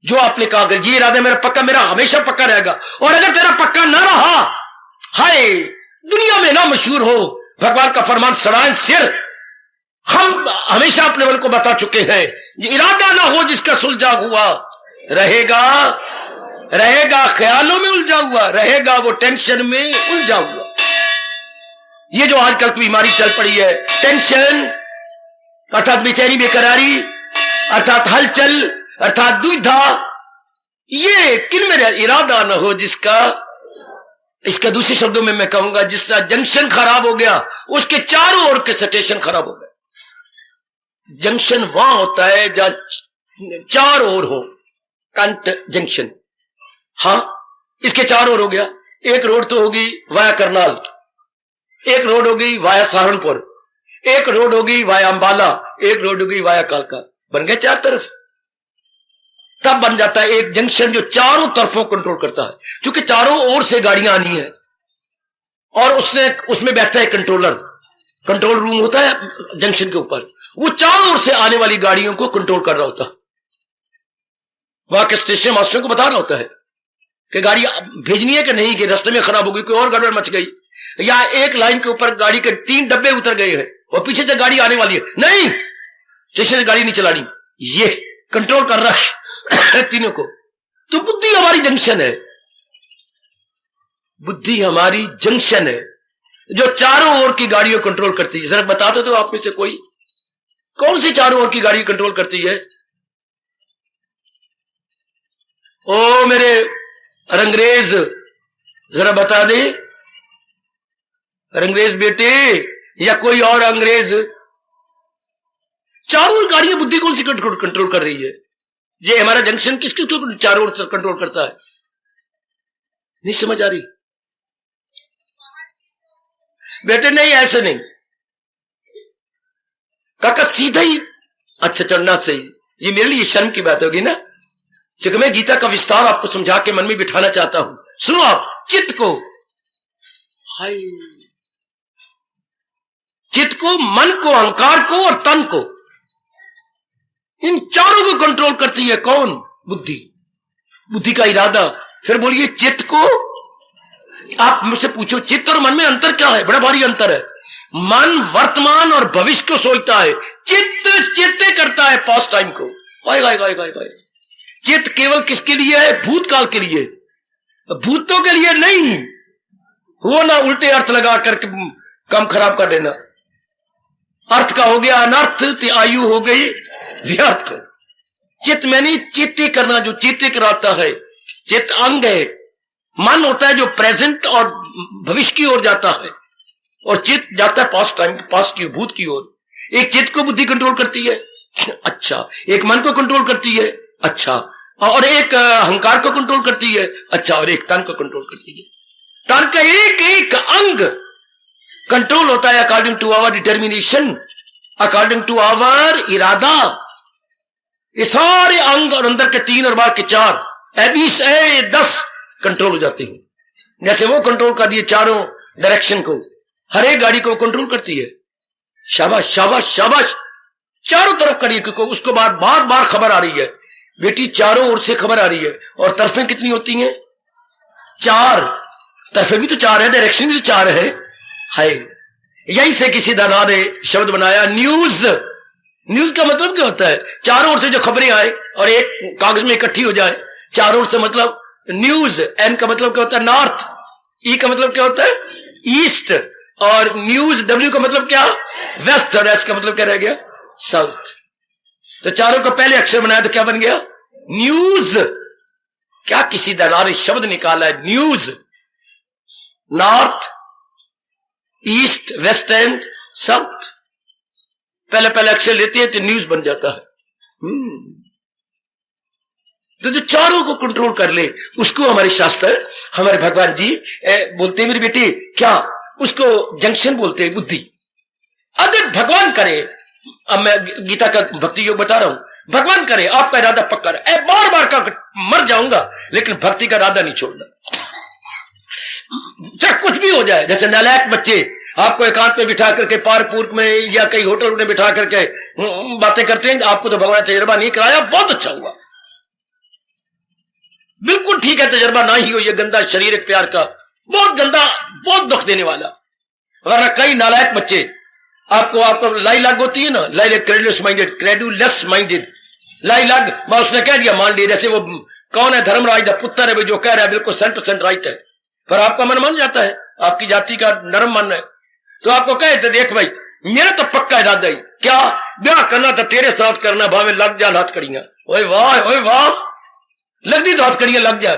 जो आपने कहा कि ये इरादा मेरा पक्का, मेरा हमेशा पक्का रहेगा, और अगर तेरा पक्का ना रहा, हाय, दुनिया में ना मशहूर हो भगवान का फरमान सड़ाएं सिर। हम हमेशा अपने मन को बता चुके हैं, ये इरादा ना हो जिसका सुलझा हुआ रहेगा, रहेगा ख्यालों में उलझा हुआ, रहेगा वो टेंशन में उलझा हुआ। ये जो आजकल की बीमारी चल पड़ी है, टेंशन अर्थात बेचैनी, बेकरारी अर्थात हलचल अर्थात दुविधा, ये किन में इरादा न हो जिसका, इसका दूसरे शब्दों में मैं कहूंगा जिसका जंक्शन खराब हो गया, उसके चारों ओर के स्टेशन खराब हो गए। जंक्शन वहां होता है जहां चार ओर हो, कंट जंक्शन। हाँ, इसके चार ओर हो गया। एक रोड तो होगी वाया करनाल, एक रोड होगी वाया सहारनपुर, एक रोड होगी वाया अंबाला, एक रोड होगी वाया कालका। बन गए चार तरफ। तब बन जाता है एक जंक्शन जो चारों तरफों कंट्रोल करता है, क्योंकि चारों ओर से गाड़ियां आनी है, और उसमें बैठता है कंट्रोलर। कंट्रोल रूम होता है जंक्शन के ऊपर, वो चारों ओर से आने वाली गाड़ियों को कंट्रोल कर रहा होता है। वहां के स्टेशन मास्टर को बता रहा होता है कि गाड़ी भेजनी है कि नहीं, कि रास्ते में खराब हो गई, कोई और गड़बड़ मच गई, या एक लाइन के ऊपर गाड़ी के 3 डब्बे उतर गए हैं और पीछे से गाड़ी आने वाली है, नहीं स्टेशन से गाड़ी नहीं चलानी, ये कंट्रोल कर रहा है तीनों को। तो बुद्धि हमारी जंक्शन है, बुद्धि हमारी जंक्शन है जो चारों ओर की गाड़ियों कंट्रोल करती है। जरा बताते तो आप में से कोई कौन सी चारों ओर की गाड़ी कंट्रोल करती है? ओ मेरे रंगरेज, जरा बता दे, रंगरेज बेटे या कोई और अंग्रेज, चारों ओर गाड़ियां बुद्धि कौन सी कंट्रोल कर रही है? ये हमारा जंक्शन किसके चारों ओर कंट्रोल करता है? नहीं समझ आ रही बेटे? नहीं, ऐसे नहीं काका, सीधा ही अच्छा चलना सही। ये मेरे लिए शर्म की बात होगी ना, क्योंकि मैं गीता का विस्तार आपको समझा के मन में बिठाना चाहता हूं। सुनो आप, चित्त को, हाय, चित्त को, मन को, अहंकार को और तन को, इन चारों को कंट्रोल करती है कौन? बुद्धि। बुद्धि का इरादा। फिर बोलिए चित्त को, आप मुझसे पूछो चित्त और मन में अंतर क्या है? बड़ा भारी अंतर है। मन वर्तमान और भविष्य को सोचता है, चित्त चित्ते करता है पास्ट टाइम को। वाई चित्त केवल किसके लिए है? भूतकाल के लिए, भूतों के लिए नहीं। वो ना उल्टे अर्थ लगा करके काम खराब कर देना। अर्थ का हो गया अनर्थ, तो आयु हो गई व्यर्थ। चित्त में नहीं, चित्ते करना, जो चित्ते कराता है। चित्त अंग है। मन होता है जो प्रेजेंट और भविष्य की ओर जाता है, और चित्त जाता है पास्ट टाइम, पास्ट की, भूत की ओर। एक चित्त को बुद्धि कंट्रोल करती है, अच्छा। एक मन को कंट्रोल करती है, अच्छा। और एक अहंकार को कंट्रोल करती है, अच्छा। और एक तन को कंट्रोल करती है। तन का एक एक अंग कंट्रोल होता है according to our determination, according to our इरादा। ये सारे अंग और अंदर के 3 और बाहर के 4, 10 कंट्रोल हो जाते हैं। जैसे वो कंट्रोल कर दिए चारों डायरेक्शन को, हर एक गाड़ी को कंट्रोल करती है। शाबाश शाबाश शाबाश, चारों तरफ करिए, क्योंकि उसको बार बार खबर आ रही है बेटी, चारों ओर से खबर आ रही है। और तरफें कितनी होती हैं? 4 तरफें भी तो 4 है, डायरेक्शन भी तो 4 है। हाय, यहीं से किसी दाना ने शब्द बनाया न्यूज। न्यूज का मतलब क्या होता है? चारों ओर से जो खबरें आए और एक कागज में इकट्ठी हो जाए, चारों ओर से मतलब न्यूज। एन का मतलब क्या होता है? नॉर्थ। ई का मतलब क्या होता है? ईस्ट। और न्यूज, डब्ल्यू का मतलब क्या? वेस्ट। और एस का मतलब क्या रह गया? साउथ। तो चारों का पहले अक्षर बनाया तो क्या बन गया? न्यूज। क्या किसी दलाल ने शब्द निकाला है? News. North, east, west and south, पहले पहले अक्षर लेते हैं तो न्यूज बन जाता है। तो जो चारों को कंट्रोल कर ले, उसको हमारे शास्त्र, हमारे भगवान जी बोलते हैं मेरी बेटी, क्या उसको जंक्शन बोलते हैं, बुद्धि। अगर भगवान करे, अब मैं गीता का भक्ति योग बता रहा हूं, भगवान करे आपका इरादा पक्का रहे, बार बार का मर जाऊंगा लेकिन भक्ति का इरादा नहीं छोड़ना, चाहे कुछ भी हो जाए। जैसे नालायक बच्चे आपको एकांत में बिठा करके पार्क में या कई होटल में बिठा करके बातें करते हैं, आपको तो भगवान ने तजर्बा नहीं कराया, बहुत अच्छा हुआ, बिल्कुल ठीक है, तजर्बा ना ही हो, ये गंदा शरीर प्यार का, बहुत गंदा, बहुत दुख देने वाला। वरना कई नालायक बच्चे आपको लाई लाग होती है ना, लाई क्रेडुलेस माइंडेड, लाई लाग, मैं उसने कह दिया मान लिया, जैसे वो कौन है, धर्मराज का पुत्र है, जो कह रहा है बिल्कुल 100% राइट है, पर आपका मन मान जाता है, आपकी जाति का नरम मन है, तो आपको कहे तो देख भाई मेरा तो पक्का इरादा ही, क्या ब्याह करना तो तेरे साथ करना, भावे लग जा हाथ कड़ियां, ओए वाह लगती तो हाथ कड़ियां लग जा।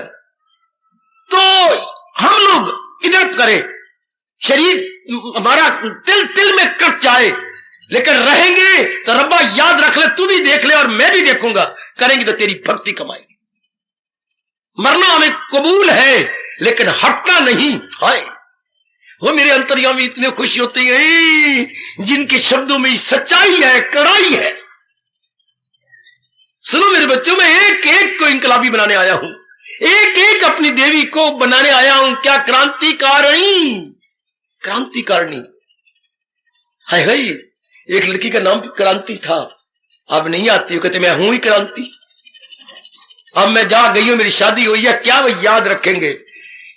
तो हम लोग इधर करें, शरीर हमारा तिल तिल में कट जाए, लेकिन रहेंगे तो रब्बा याद रख ले, तू भी देख ले और मैं भी देखूंगा, करेंगे तो तेरी भक्ति कमाएंगे। मरना हमें कबूल है लेकिन हटना नहीं। हाय, वो मेरे अंतर्यामी इतने खुशी होते हैं जिनके शब्दों में सच्चाई है, कड़ाई है। सुनो मेरे बच्चों, मैं एक एक को इंकलाबी बनाने आया हूं, एक एक अपनी देवी को बनाने आया हूं। क्या क्रांतिकारिणी। हाय हाय, एक लड़की का नाम क्रांति था, अब नहीं आती, कहते मैं हूं ही क्रांति। अब मैं जहां गई हूं, मेरी शादी हुई है, क्या वो याद रखेंगे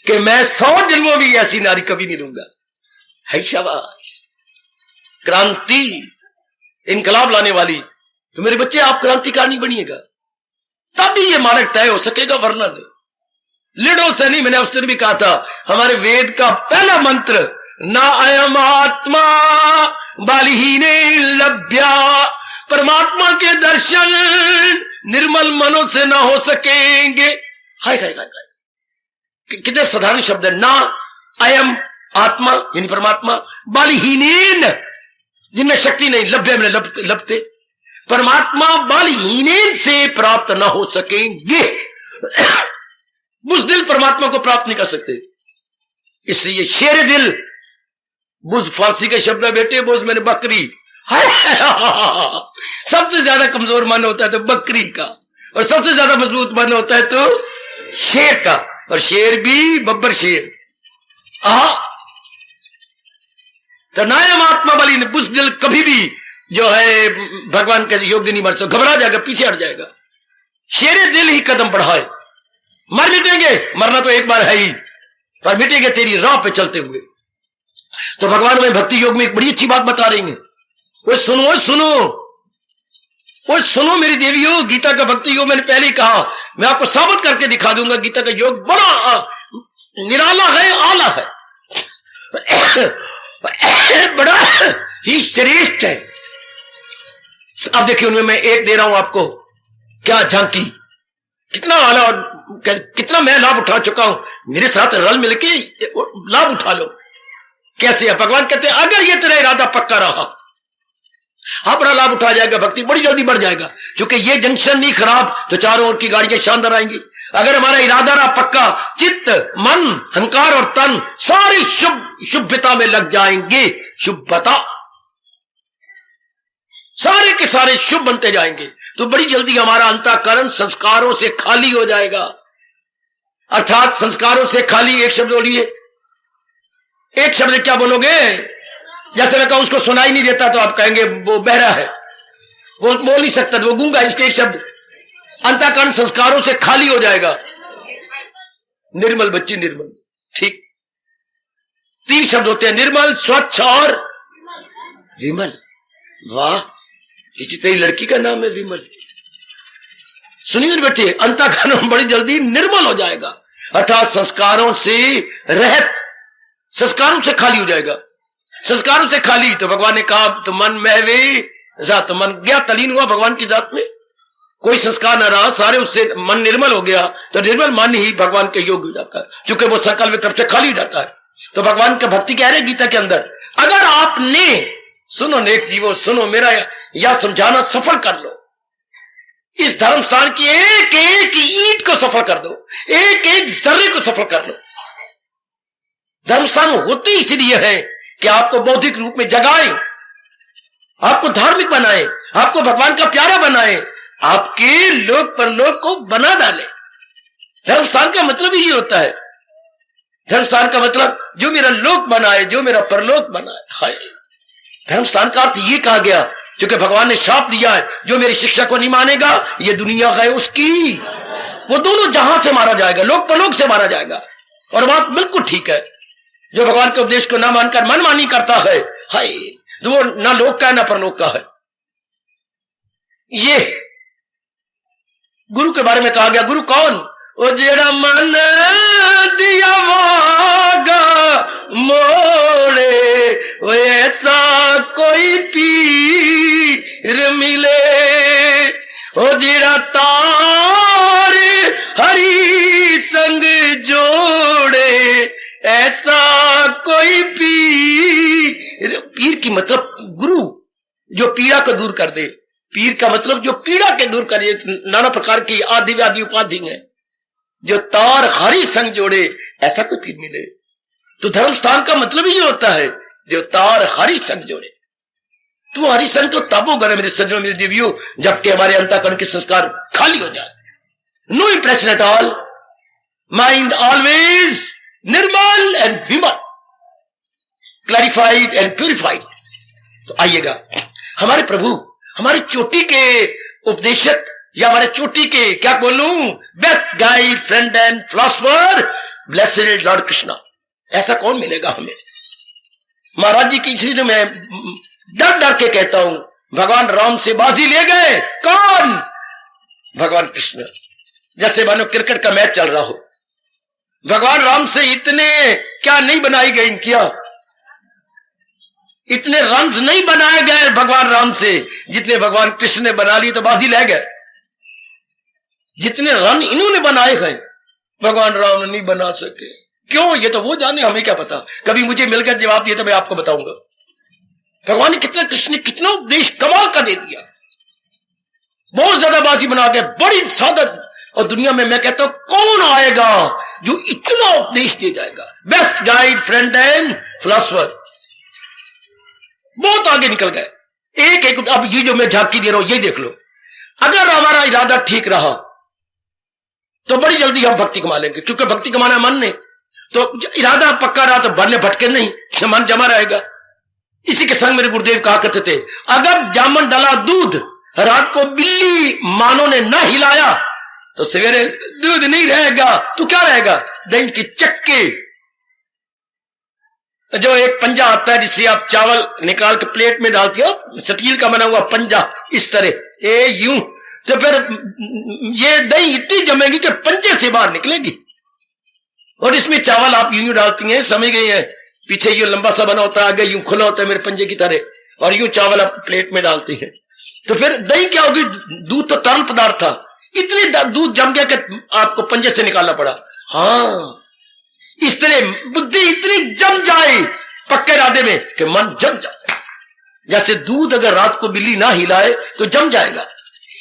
कि मैं 100 जन्मों में ऐसी नारी कभी नहीं लूंगा। है शाबाश, क्रांति, इनकलाब लाने वाली। तो मेरे बच्चे, आप क्रांतिकारी बनिएगा, तभी ये मानक तय हो सकेगा, वरना नहीं। लिडो से नहीं। मैंने उस दिन भी कहा था, हमारे वेद का पहला मंत्र, ना अयम आत्मा बालिहीने लभ्या, परमात्मा के दर्शन निर्मल मनों से ना हो सकेंगे। हाय हाय हाय हाय, कितने साधारण शब्द है। ना अयम आत्मा यानी परमात्मा, बालिहीनेन जिनमें शक्ति नहीं, लभ्य में लभते, परमात्मा बालिहीनेन से प्राप्त ना हो सकेंगे। बुज़दिल परमात्मा को प्राप्त नहीं कर सकते। इसलिए शेर दिल, बुज़ फारसी का शब्द है बेटे, बुज़ मैंने बकरी। सबसे ज्यादा कमजोर मन होता है तो बकरी का, और सबसे ज्यादा मजबूत मन होता है तो शेर का, और शेर भी बब्बर शेर। तो नायम आत्मा वाली ने बुज़दिल कभी भी जो है भगवान के योग्य नहीं बन सकता, घबरा जाएगा, पीछे हट जाएगा। शेर दिल ही कदम बढ़ाए। मर मिटेंगे, मरना तो एक बार है ही, पर मिटेंगे तेरी राह पे चलते हुए। तो भगवान में भक्ति योग में एक बड़ी अच्छी बात बता रही है। वो सुनो, वो सुनो, वो सुनो मेरी देवियों, गीता का भक्ति योग मैंने पहले ही कहा, मैं आपको साबित करके दिखा दूंगा। गीता का योग बड़ा निराला है, आला है, बड़ा ही श्रेष्ठ है। अब देखिए, उनमें मैं एक दे रहा हूं आपको, क्या झांकी, कितना आला और कितना मैं लाभ उठा चुका हूं। मेरे साथ रल मिलके लाभ उठा लो। कैसे है? भगवान कहते हैं, अगर ये तेरा इरादा पक्का रहा, अपना लाभ उठा जाएगा, भक्ति बड़ी जल्दी बढ़ जाएगा। क्योंकि ये जंक्शन नहीं खराब तो चारों ओर की गाड़ियां शानदार आएंगी। अगर हमारा इरादा रहा पक्का, चित्त, मन, अहंकार और तन सारी शुभता में लग जाएंगे। शुभता, सारे के सारे शुभ बनते जाएंगे, तो बड़ी जल्दी हमारा अंतःकरण संस्कारों से खाली हो जाएगा। अर्थात संस्कारों से खाली, एक शब्द बोलिए, एक शब्द क्या बोलोगे? जैसे मैं कहूं उसको सुनाई नहीं देता तो आप कहेंगे वो बहरा है, वो बोल नहीं सकता, तो वो गूंगा। इसके एक शब्द, अंतःकरण संस्कारों से खाली हो जाएगा। निर्मल बच्ची, निर्मल, ठीक। 3 शब्द होते हैं, निर्मल, स्वच्छ और विमल। वाह, इसी तेरी लड़की का नाम है विमल। सुनिए बेटे, अंतःकरण बड़ी जल्दी निर्मल हो जाएगा, अर्थात संस्कारों से रहित, संस्कारों से खाली हो जाएगा। संस्कारों से खाली, तो भगवान ने कहा तो मन महवे जात, मन गया तलीन हुआ भगवान की जात में, कोई संस्कार न रहा, सारे उससे मन निर्मल हो गया। तो निर्मल मन ही भगवान के योग्य हो जाता है, क्योंकि वो सकल विकल्प से खाली हो जाता है। तो भगवान का भक्ति कह रहे गीता के अंदर, अगर आपने, सुनो नेक जीवो सुनो, मेरा यह समझाना सफल कर लो, इस धर्म स्थान की एक एक ईंट को सफल कर दो, एक एक जर्रे को सफल कर लो। धर्म स्थान होते इसलिए है कि आपको बौद्धिक रूप में जगाए, आपको धार्मिक बनाए, आपको भगवान का प्यारा बनाए, आपके लोक परलोक को बना डाले। धर्म स्थान का मतलब ही होता है। धर्म स्थान का मतलब जो मेरा लोक बनाए, जो मेरा परलोक बनाए। हाय, धर्म स्थान का अर्थ ये कहा गया, क्योंकि भगवान ने शाप दिया है, जो मेरी शिक्षा को नहीं मानेगा, ये दुनिया है उसकी, वो दोनों जहां से मारा जाएगा, लोक परलोक से मारा जाएगा। और बात बिल्कुल ठीक है, जो भगवान के उपदेश को ना मानकर मनमानी करता है, हाय, तो वो ना लोक का है ना परलोक का है। ये गुरु के बारे में कहा गया। गुरु कौन? ओ जेड़ा मन दिया वागा मोड़े, वो ऐसा कोई पीर मिले, ओ जेड़ा तार हरि संग जोड़े, ऐसा कोई पीर। पीर की मतलब गुरु, जो पीड़ा को दूर कर दे। पीर का मतलब जो पीड़ा के दूर करे। नाना प्रकार की आदि व्याधि उपाधि है, जो तार हरि संग जोड़े, ऐसा कोई पीर मिले। तो धर्म स्थान का मतलब ही होता है जो तार हरि संग जोड़े। तो हरि संग तो तब होगा मेरे सज्जनों, मेरी देवियों, जबकि हमारे अंतःकरण के संस्कार खाली हो जाए। No impression at all, mind always निर्मल एंड विमल, क्लैरिफाइड एंड प्यूरिफाइड। तो आइएगा, हमारे प्रभु, हमारी चोटी के उपदेशक या हमारे चोटी के क्या बोलूं, best guide, friend and philosopher blessed Lord Krishna. ऐसा कौन मिलेगा हमें? महाराज जी की, इसलिए मैं डर डर के कहता हूं, भगवान राम से बाजी ले गए कौन? भगवान कृष्ण। जैसे मानो क्रिकेट का मैच चल रहा हो, भगवान राम से इतने क्या नहीं बनाई गई, क्या इतने रन्स नहीं बनाए गए भगवान राम से जितने भगवान कृष्ण ने बना ली, तो बाजी ले गए। जितने रन इन्होंने बनाए हैं भगवान राम ने नहीं बना सके। क्यों? ये तो वो जाने, हमें क्या पता। कभी मुझे मिलकर जवाब दिया तो मैं आपको बताऊंगा। भगवान ने कितना, कृष्ण ने कितना उपदेश कमाल का दे दिया, बहुत ज्यादा बाजी बना के, बड़ी सादत। और दुनिया में मैं कहता हूं कौन आएगा जो इतना उपदेश दे जाएगा? Best guide, friend and philosopher. बहुत आगे निकल गए एक एक। अब ये जो मैं झांकी दे रहा हूं ये देख लो, अगर हमारा इरादा ठीक रहा तो बड़ी जल्दी हम भक्ति कमा लेंगे, क्योंकि भक्ति कमाना मन ने, तो इरादा पक्का रहा तो बढ़ने भटके नहीं, मन जमा रहेगा। इसी के संग मेरे गुरुदेव कहा करते थे, अगर जामन डाला दूध, रात को बिल्ली मानो ने ना हिलाया तो सवेरे दूध नहीं रहेगा, तो क्या रहेगा? दही की चक्के। जो एक पंजा आता है जिससे आप चावल निकाल के प्लेट में डालते हो, स्टील का बना हुआ पंजा, इस तरह ए यूं, तो फिर ये दही इतनी जमेगी कि पंजे से बाहर निकलेगी। और इसमें चावल आप यूं डालती हैं, समझ गई हैं, पीछे यूं लंबा सा बना होता है, आगे यूं खुला होता है मेरे पंजे की तरह, और यूं चावल आप प्लेट में डालती हैं, तो फिर दही क्या होगी? दूध तो तरल पदार्थ था, इतनी दूध जम गया कि आपको पंजे से निकालना पड़ा। हाँ, इस तरह बुद्धि इतनी जम जाए पक्के इरादे में कि मन जम जाए। जैसे दूध अगर रात को बिल्ली ना हिलाए तो जम जाएगा,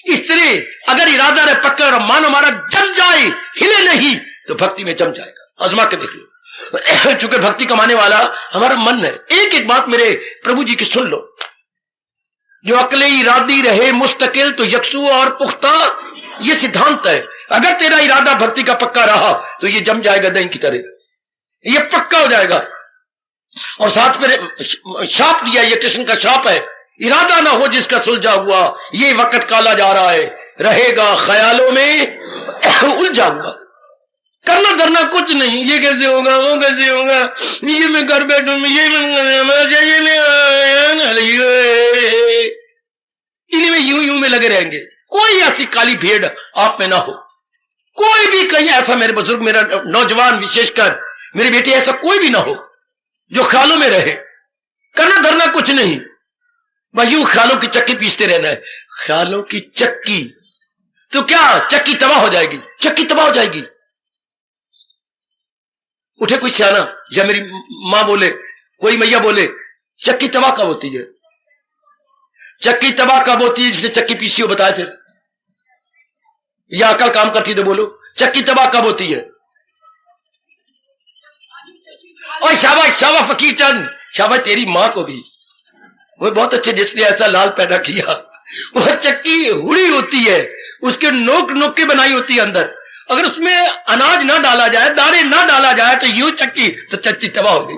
इस तरह अगर इरादा रहे पक्का और मन हमारा जम जाए, हिले नहीं, तो भक्ति में जम जाएगा। आजमा के देख लो। चूंकि भक्ति कमाने वाला हमारा मन है। एक एक बात मेरे प्रभु जी की सुन लो, जो अकले इरादी रहे मुस्तकिल तो यकसू और पुख्ता, ये सिद्धांत है। अगर तेरा इरादा भक्ति का पक्का रहा तो ये जम जाएगा दही की तरह, ये पक्का हो जाएगा। और साथ में शाप दिया, ये कृष्ण का शाप है, इरादा ना हो जिसका सुलझा हुआ, ये वक्त काला जा रहा है, रहेगा ख्यालों में उलझा हुआ। करना धरना कुछ नहीं, ये कैसे होगा, वो कैसे होगा, ये मैं घर बैठू, इन्हीं में यूं में लगे रहेंगे। कोई ऐसी काली भेड़ आप में ना हो, कोई भी कहीं ऐसा, मेरे बुजुर्ग, मेरा नौजवान, विशेषकर मेरे बेटे, ऐसा कोई भी ना हो जो ख्यालों में रहे। करना धरना कुछ नहीं, बस यूं ख्यालों की चक्की पीसते रहना है। ख्यालों की चक्की तो क्या, चक्की तबाह हो जाएगी, चक्की तबाह हो जाएगी। उठे कोई सियाना या मेरी मां बोले, कोई मैया बोले, चक्की तबाह कब होती है? चक्की तबाह कब होती है? जिसने चक्की पीसी हो बताए फिर, या अकल काम करती तो बोलो, चक्की तबाह कब होती है? और शाबाश शाबाश फकीर चंद, शाबाश तेरी मां को भी, वो बहुत अच्छे जिसने ऐसा लाल पैदा किया। वह चक्की हुड़ी होती है, उसके नोक नोक के बनाई होती है अंदर, अगर उसमें अनाज ना डाला जाए, दाने ना डाला जाए तो यूं चक्की, तो चक्की तबाह हो गई।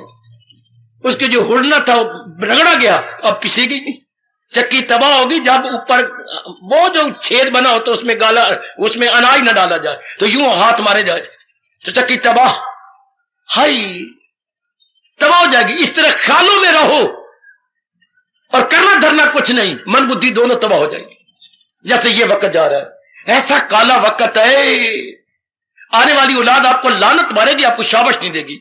उसके जो हुड़ना था वो रगड़ा गया, अब पिसेगी नहीं, चक्की तबाह होगी। जब ऊपर वो जो छेद बना होता है उसमें गाला, उसमें अनाज ना डाला जाए, तो यूं हाथ मारे जाए तो चक्की तबाह, हाय तबाह हो जाएगी। इस तरह ख्यालों में रहो और करना धरना कुछ नहीं, मन बुद्धि दोनों तबाह हो जाएगी। जैसे ये वक्त जा रहा है, ऐसा काला वक्त है, आने वाली औलाद आपको लानत मारेगी, आपको शाबाश नहीं देगी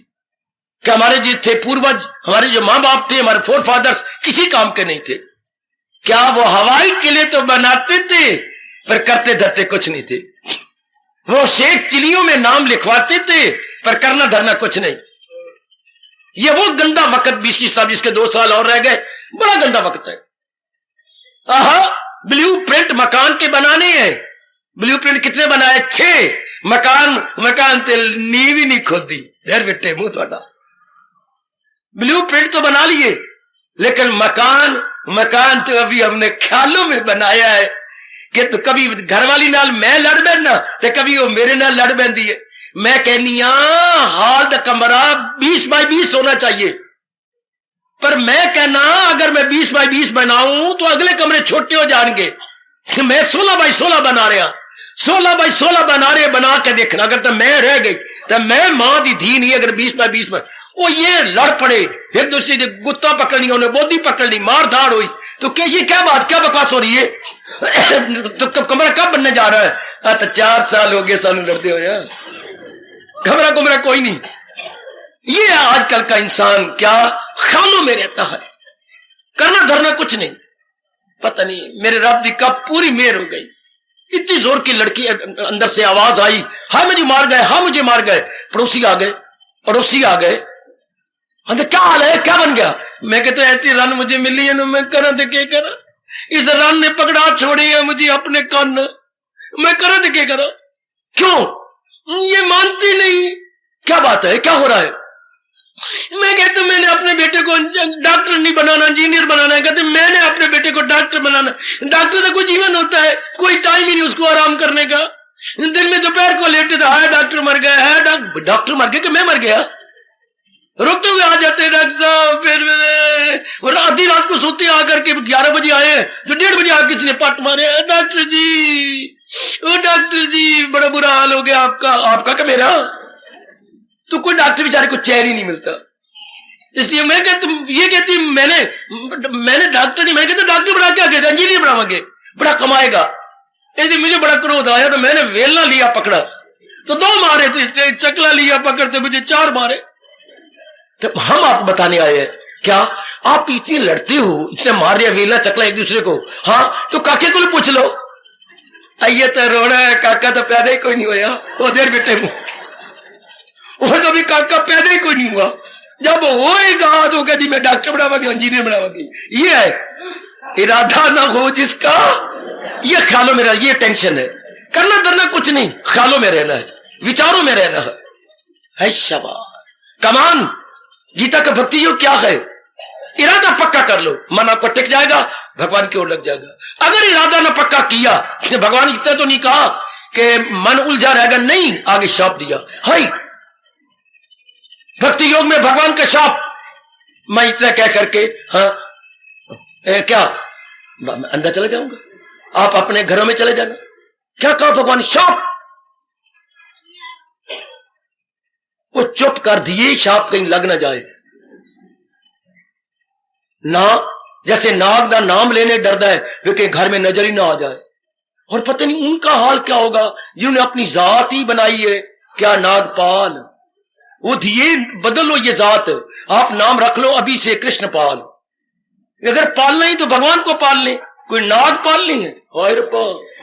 कि हमारे जो थे पूर्वज, हमारे जो मां बाप थे, हमारे फोर फादर्स किसी काम के नहीं थे। क्या वो हवाई किले तो बनाते थे पर करते धरते कुछ नहीं थे। वो शेख चिड़ियों में नाम लिखवाते थे पर करना धरना कुछ नहीं। ये वो गंदा वक्त 20वीं शताब्दी, जिसके 2 साल और रह गए, बड़ा गंदा वक्त है। ब्लू प्रिंट मकान के बनाने हैं। ब्लू प्रिंट कितने बनाए? 6 मकान ते नींव ही नहीं खोदी यार बेटे, मुंह थोड़ा। ब्लू प्रिंट तो बना लिए, लेकिन मकान तो अभी हमने ख्यालों में बनाया है कि तो कभी घरवाली नाल मैं लड़ बैठना तो कभी वो मेरे नाल लड़ बैठी है। मैं कहनी हाल दा कमरा 20 बाय 20 होना चाहिए, पर मैं कहना अगर मैं 20 बाय 20 बनाऊं तो अगले कमरे छोटे हो जाएंगे, कि मैं 16 बाई 16 बना रहा, 16 बाई 16 बना के देखना। अगर तो मैं रह गई तो मैं मां दी धी नहीं, अगर 20 बाई 20 में वो ये लड़ पड़े एक दूसरे ने गुत्ता पकड़नी, उन्हें बोधी पकड़नी, मार धाड़ हुई, तो क्या ये क्या बात, क्या बकवास हो रही है? तो कमरा कब बनने जा रहा है? तो 4 साल हो गए सानू लड़ते हो यार, कमरा कोई नहीं। ये आजकल का इंसान क्या ख्यालों में रहता है, करना धरना कुछ नहीं। पता नहीं मेरे रब दी कब पूरी मेहर हो गई, इतनी जोर की लड़की अंदर से आवाज आई, हाँ मुझे मार गए, हाँ मुझे मार गए। पड़ोसी आ गए, हाँ क्या हाल है, क्या बन गया? मैं कहता ऐसी रन मुझे मिली है ना, मैं करा तो क्या करा, इस रन ने पकड़ा छोड़ी है मुझे अपने कान, मैं करा तो क्या करा? क्यों ये मानती नहीं, क्या बात है, क्या हो रहा है? मैं कहता मैंने अपने बेटे को डॉक्टर नहीं बनाना, इंजीनियर बनाना है। कहते मैंने अपने बेटे को डॉक्टर बनाना। डॉक्टर का कोई जीवन होता है, कोई टाइम ही नहीं उसको आराम करने का। दिन में दोपहर को लेटे था, है डॉक्टर मर गया, है डॉक्टर मर गया कि मैं मर गया? रोते हुए आ जाते हैं डॉक्टर साहब, फिर आधी रात को सोते आकर के 11 बजे आए तो 1:30 बजे आकर किसी ने पट मारे, डॉक्टर जी, ओ डॉक्टर जी बड़ा बुरा हाल हो गया आपका क्या मेरा? तो कोई डॉक्टर बेचारे को चैन ही नहीं मिलता। इसलिए मैं कहती मैंने डॉक्टर नहीं, मैं कहता डॉक्टर बना क्या कहता, इंजीनियर बनावांगे, बड़ा कमाएगा। इसलिए मुझे बड़ा क्रोध आया तो मैंने वेलना लिया पकड़ा तो 2 मारे, तो इसलिए चकला लिया पकड़ते मुझे 4 मारे। तो हम आपको बताने आए हैं, क्या आप इतनी लड़ते हो, इतने मार दिया वेलना चकला एक दूसरे को? हाँ तो काके को पूछ लो, आइए तो रोना है, काका तो पैदा ही कोई नहीं हुआ, वो देर बेटे मुंह वो तो भी काका पैदा ही कोई नहीं हुआ। जब होएगा तो कहती मैं डॉक्टर बनावांगी, इंजीनियर बनावांगी। ये है इरादा ना हो जिसका, ये ख्यालों में रहना, ये टेंशन है। करना धरना कुछ नहीं, ख्यालों में रहना है, विचारों में रहना है। शाबाश कमान। गीता का भक्ति योग क्या है? इरादा पक्का कर लो, मन आपको टिक जाएगा, भगवान की ओर लग जाएगा। अगर इरादा ना पक्का किया, भगवान इतना तो नहीं कहा कि मन उलझा रहेगा, नहीं, आगे शाप दिया। हाय भक्ति योग में भगवान का शाप, मैं इतना कह करके हाँ क्या अंदर चले जाऊंगा, आप अपने घरों में चले जाना। क्या कहा भगवान? शाप। वो चुप कर दिए, शाप कहीं लग ना जाए ना, जैसे नाग दा नाम लेने डरदा है वे के घर में नजर ही ना आ जाए। और पता नहीं उनका हाल क्या होगा जिन्होंने अपनी जात ही बनाई है। क्या नागपाल, वो दिए बदलो ये जात, आप नाम रख लो अभी से कृष्णपाल। अगर पालना ही तो भगवान को पाल ले, कोई नागपाल नहीं है।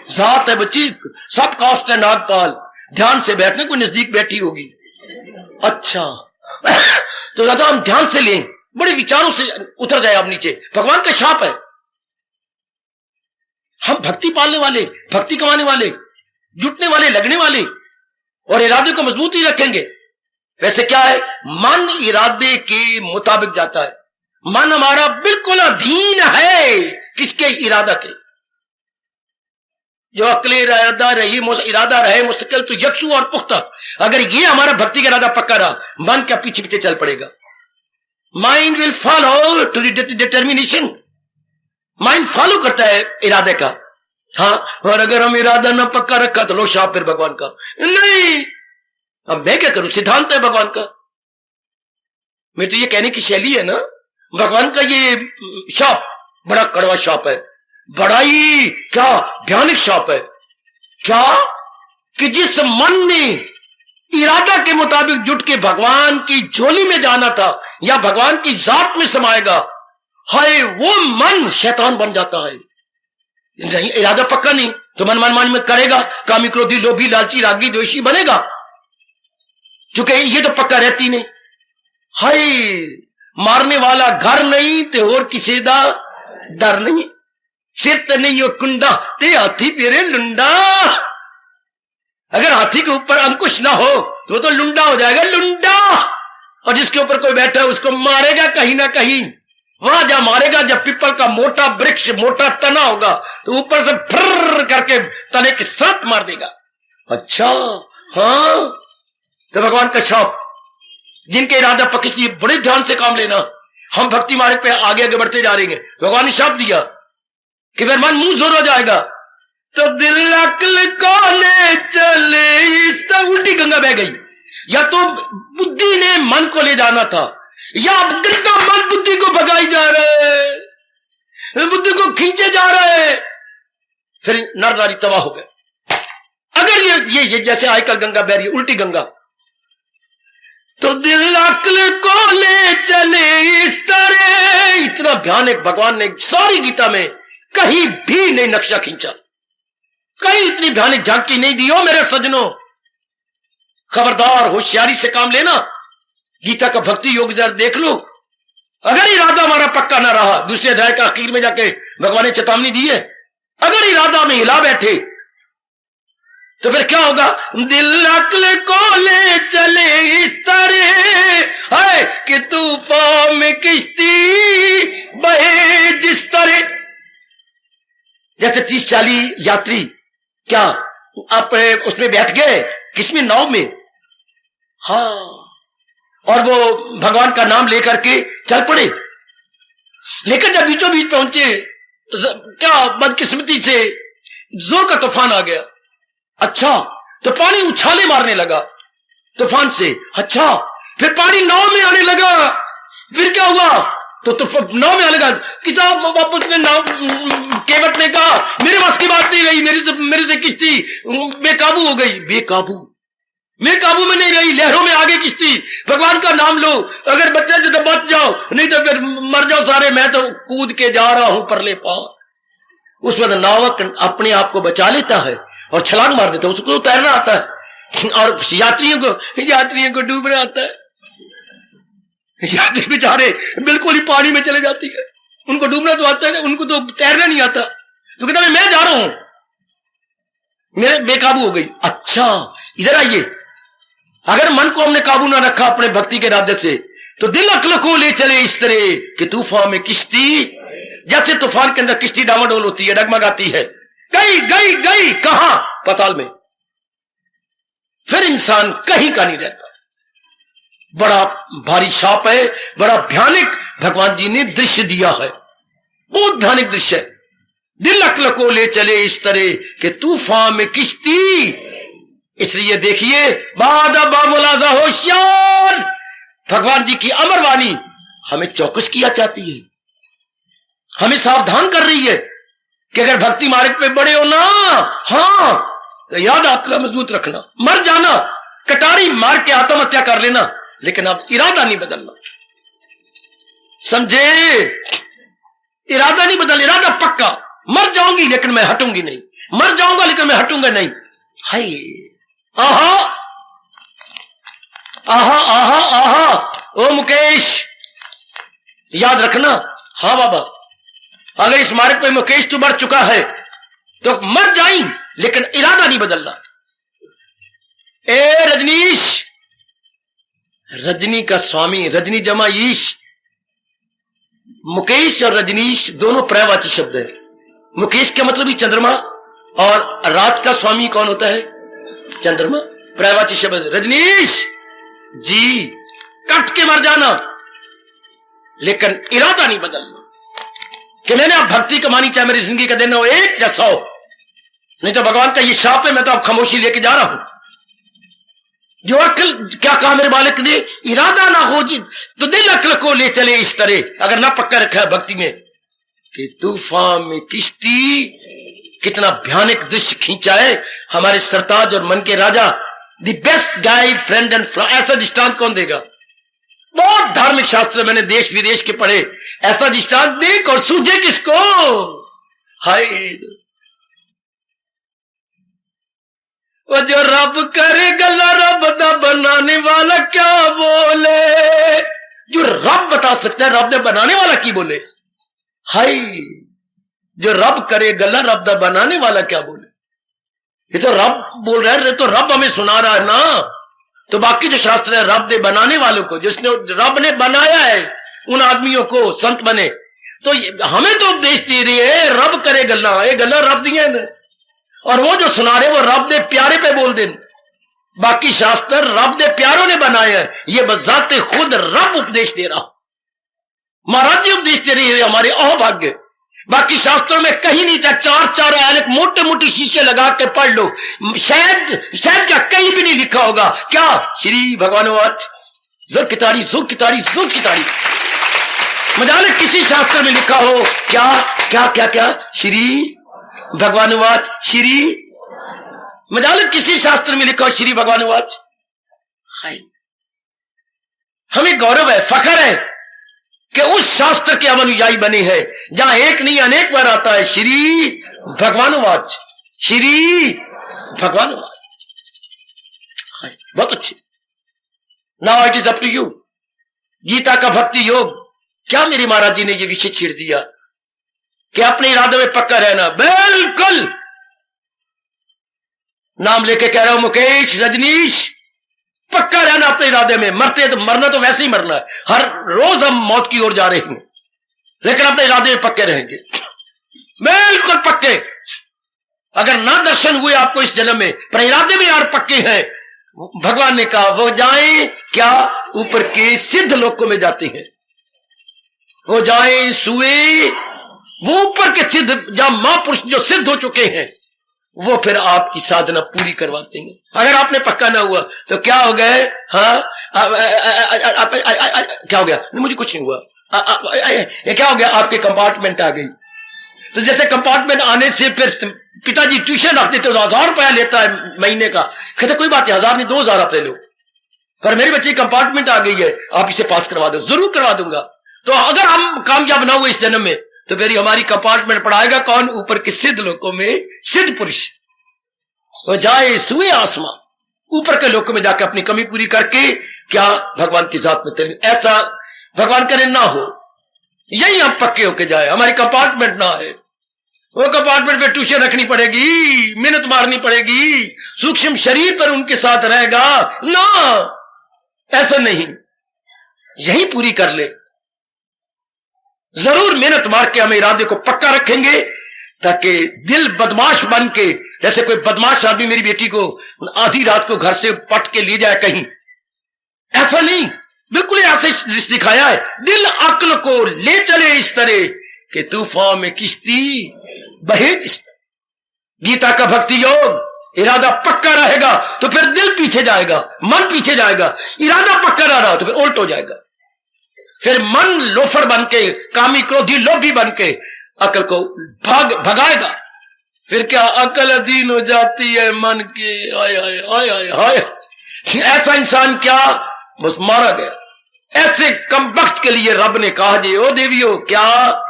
जात है बच्ची, सब कास्ट है नागपाल। ध्यान से बैठना, कोई नजदीक बैठी होगी। अच्छा तो ज्यादा हम ध्यान से लें, बड़े विचारों से उतर जाए आप नीचे। भगवान का शाप है। हम भक्ति पालने वाले, भक्ति कमाने वाले, जुटने वाले, लगने वाले और इरादे को मजबूत ही रखेंगे। वैसे क्या है, मन इरादे के मुताबिक जाता है। मन हमारा बिल्कुल अधीन है किसके? इरादा के। जो अकले इरादा रहे मुस्तकिल तो यकसू और पुख्ता। अगर ये हमारा भक्ति का इरादा पक्का रहा, मन का पीछे पीछे चल पड़ेगा। Mind will follow to determination, mind follow करता है इरादे का। हाँ, और अगर हम इरादा न पक्का रखा तो लो शाप फिर भगवान का। नहीं, अब मैं क्या करूं, सिद्धांत है भगवान का। मैं तो ये कहने की शैली है ना, भगवान का ये शाप बड़ा कड़वा शाप है, बड़ा ही क्या भयानक शाप है। क्या कि जिस मन ने इरादा के मुताबिक जुट के भगवान की झोली में जाना था या भगवान की जात में समाएगा, हाय वो मन शैतान बन जाता है। नहीं, इरादा पक्का नहीं तो मन मनमानी में करेगा, कामी क्रोधी लोभी लालची रागी द्वेषी बनेगा, चूंकि ये तो पक्का रहती नहीं। हाय मारने वाला घर नहीं तो और किसी दा डर नहीं, सिर तो नहीं हो कुंडा ते हाथी पेरे लुंडा। अगर हाथी के ऊपर अंकुश ना हो तो लुंडा हो जाएगा, लुंडा। और जिसके ऊपर कोई बैठा है उसको मारेगा कहीं ना कहीं, वहां जा मारेगा जब पीपल का मोटा वृक्ष मोटा तना होगा तो ऊपर से फर करके तने के साथ मार देगा। अच्छा हाँ, तो भगवान का शाप जिनके इरादा पक्के, इसलिए बड़े ध्यान से काम लेना। हम भक्ति मार्ग पे आगे आगे बढ़ते जा रहे हैं, भगवान ने शाप दिया कि फिर मन मुंह जोर हो जाएगा, तो दिल अक्ल को ले चले इस तरह उल्टी गंगा बह गई। या तो बुद्धि ने मन को ले जाना था, या गंदा मन बुद्धि को भगाई जा रहे, बुद्धि को खींचे जा रहे, फिर नर नारी तबाह हो गए। अगर ये जैसे आजकल गंगा बह रही है, उल्टी गंगा, तो दिल अक्ल को ले चले इस तरह। इतना भयानक भगवान ने सारी गीता में कहीं भी नहीं नक्शा खींचा, कहीं इतनी भयानक झांकी नहीं दी। हो मेरे सज्जनों, खबरदार, होशियारी से काम लेना। गीता का भक्ति योग जरा देख लो। अगर इरादा हमारा पक्का ना रहा, दूसरे अध्याय का आखिर में जाके भगवान ने चेतावनी दी है, अगर इरादा में हिला बैठे तो फिर क्या होगा? दिल अक्ल को ले चले इस तरह है कि तूफान में किश्ती बहे जिस तरह। जैसे 30-40 यात्री क्या आप उसमें बैठ गए, किसमें? नाव में। हाँ, और वो भगवान का नाम लेकर के चल पड़े। लेकिन जब बीचों बीच पहुंचे, क्या बदकिस्मती से जोर का तूफान आ गया। अच्छा, तो पानी उछाले मारने लगा तूफान से। अच्छा, फिर पानी नाव में आने लगा। फिर क्या हुआ? तो नाव में आने लगा। किसान वापस ने नाव केवट ने कहा मेरे पास की बात नहीं रही, मेरे से किश्ती बेकाबू हो गई। बेकाबू में नहीं रही, लहरों में आगे किश्ती। भगवान का नाम लो, अगर बच्चे तो बच जाओ, नहीं तो फिर मर जाओ सारे। मैं तो कूद के जा रहा हूं परले पार। उस वक्त नावक अपने आप को बचा लेता है और छलांग मार देता है, उसको तैरना आता है। और यात्रियों को डूबना आता है। यात्री बेचारे बिल्कुल ही पानी में चले जाती है। उनको डूबना तो आता है, उनको तो तैरना नहीं आता। तो कहता मैं जा रहा हूं, मेरे बेकाबू हो गई। अच्छा, इधर आइए। अगर मन को हमने काबू ना रखा अपने भक्ति के इरादे से, तो दिल अक्ल को ले चले इस तरह कि तूफान में किश्ती, जैसे तूफान के अंदर किश्ती डामाडोल होती है, डगमगाती है। गई कहां? पाताल में। फिर इंसान कहीं का नहीं रहता। बड़ा भारी शाप है, बड़ा भयानक भगवान जी ने दृश्य दिया है, बहुत भयानक दृश्य है। दिल अक्ल को ले चले इस तरह कि तूफान में किश्ती। इसलिए देखिए, मुलाजा होशियार, भगवान जी की अमर वाणी हमें चौकस किया चाहती है, हमें सावधान कर रही है कि अगर भक्ति मार्ग पे बड़े हो ना, हाँ, तो याद आत्मा मजबूत रखना। मर जाना, कटारी मार के आत्महत्या कर लेना, लेकिन अब इरादा नहीं बदलना। समझे? इरादा नहीं बदल, इरादा पक्का। मर जाऊंगी लेकिन मैं हटूंगी नहीं, मर जाऊंगा लेकिन मैं हटूंगा नहीं। हाय, आहा आहा आहा आहा। ओ मुकेश, याद रखना। हाँ बाबा, अगर इस मार्ग पे मुकेश तू बढ़ चुका है तो मर जाई, लेकिन इरादा नहीं बदलना। ए रजनीश, रजनी का स्वामी, रजनी जमा ईश। मुकेश और रजनीश दोनों पर्यायवाची शब्द है। मुकेश का मतलब ही चंद्रमा, और रात का स्वामी कौन होता है? चंद्रमा। पर्यायवाची शब्द। रजनीश जी, कट के मर जाना, लेकिन इरादा नहीं बदलना कि मैंने अब भक्ति कमानी, चाहे मेरी जिंदगी का दिन हो 1 या 100। नहीं तो भगवान का ये शाप है, मैं तो अब खामोशी लेके जा रहा हूं। जो अक्ल, क्या कहा मेरे बालक ने? इरादा ना हो जी तो दिल अक्ल को ले चले इस तरह। अगर ना पक्का रखा है भक्ति में कि तूफान में किश्ती। कितना भयानक दृश्य खींचा है हमारे सरताज और मन के राजा। The best guide, friend and friend. ऐसा दृष्टांत कौन देगा? बहुत धार्मिक शास्त्र मैंने देश विदेश के पढ़े। ऐसा दृष्टांत देख और सूझे किसको? हाय, वो जो रब करे गला, रब दा बनाने वाला क्या बोले? जो रब बता सकता है, रब दा बनाने वाला की बोले? हाय, जो रब करे गला, रब दा बनाने वाला क्या बोले? ये तो रब बोल रहा है, तो रब हमें सुना रहा है ना। तो बाकी जो शास्त्र है रब दे बनाने वालों को, जिसने रब ने बनाया है उन आदमियों को संत बने, तो हमें तो उपदेश दे रही है रब करे गल्ला, ये गल्ला रब दिए न, और वो जो सुना रहे वो रब दे प्यारे पे बोल दे। बाकी शास्त्र रब दे प्यारों ने बनाया है, ये बजाते खुद रब उपदेश दे रहा। महाराज जी उपदेश दे रही है हमारे अहोभाग्य। बाकी शास्त्रों में कहीं नहीं था। चार चार आयत मोटे मोटे शीशे लगा के पढ़ लो, शायद क्या कहीं भी नहीं लिखा होगा। क्या? श्री भगवानुवाच, जोर की ताड़ी, जोर की ताड़ी, जोर की ताड़ी। मजाल किसी शास्त्र में लिखा हो क्या क्या क्या क्या? श्री भगवानुवाच, श्री मजाल किसी शास्त्र में लिखा हो श्री भगवानुवाच। हमें गौरव है, फखर है कि उस शास्त्र के हम अनुयायी बने हैं जहां एक नहीं अनेक बार आता है श्री भगवानुवाच, श्री भगवानुवाच। बहुत अच्छे। Now it is up to you. Gita का भक्ति योग, क्या मेरे महाराज जी ने यह विषय छेड़ दिया कि अपने इरादे में पक्का रहना। बिल्कुल नाम लेके कह रहा हूं, मुकेश, रजनीश, पक्का रहना अपने इरादे में। मरते तो मरना तो वैसे ही मरना है, हर रोज हम मौत की ओर जा रहे हैं, लेकिन अपने इरादे में पक्के रहेंगे, बिल्कुल पक्के। अगर ना दर्शन हुए आपको इस जन्म में, पर इरादे में यार पक्के हैं, भगवान ने कहा वो जाएं क्या? ऊपर के सिद्ध लोकों में जाते हैं। वो जाएं सुए, वो ऊपर के सिद्ध, जहां महापुरुष जो सिद्ध हो चुके हैं, वो फिर आपकी साधना पूरी करवा देंगे। अगर आपने पक्का ना हुआ तो क्या हो गए? हाँ, क्या हो गया? मुझे कुछ नहीं हुआ। क्या हो गया? आपके कंपार्टमेंट आ गई। तो जैसे कंपार्टमेंट आने से फिर पिताजी ट्यूशन रख देते, 1000 रुपया लेता है महीने का, कहते कोई बात नहीं, 1000 नहीं 2000 आप ले लो, पर मेरे बच्चे कंपार्टमेंट आ गई है, आप इसे पास करवा दो। जरूर करवा दूंगा। तो अगर हम कामयाब ना हुए इस जन्म में, तो फिर हमारी कंपार्टमेंट पढ़ाएगा कौन? ऊपर के सिद्ध लोकों में सिद्ध पुरुष। वो जाए सुए आसमां, ऊपर के लोकों में जाकर अपनी कमी पूरी करके क्या भगवान की जात में तेरे। ऐसा भगवान करे ना हो, यही हम पक्के होके जाए, हमारी कंपार्टमेंट ना है। वो कंपार्टमेंट पे ट्यूशन रखनी पड़ेगी, मेहनत मारनी पड़ेगी, सूक्ष्म शरीर पर उनके साथ रहेगा ना, ऐसा नहीं। यही पूरी कर ले। जरूर मेहनत मार के हम इरादे को पक्का रखेंगे, ताकि दिल बदमाश बन के, जैसे कोई बदमाश आदमी मेरी बेटी को आधी रात को घर से पट के ले जाए कहीं, ऐसा नहीं, बिल्कुल ऐसे दिखाया है। दिल अक्ल को ले चले इस तरह कि तूफान में किश्ती बहे जिस तरह। गीता का भक्ति योग, इरादा पक्का रहेगा तो फिर दिल पीछे जाएगा, मन पीछे जाएगा। इरादा पक्का ना रहा तो फिर उल्ट हो जाएगा। फिर मन लोफर बन के, कामी क्रोधी लोभी बन के अकल को भगाएगा। फिर क्या अकल अधीन हो जाती है मन की। आय आय आय आय आय। ऐसा इंसान क्या बस मारा गया। ऐसे कम वक्त के लिए रब ने कहा जी ओ देवियों, क्या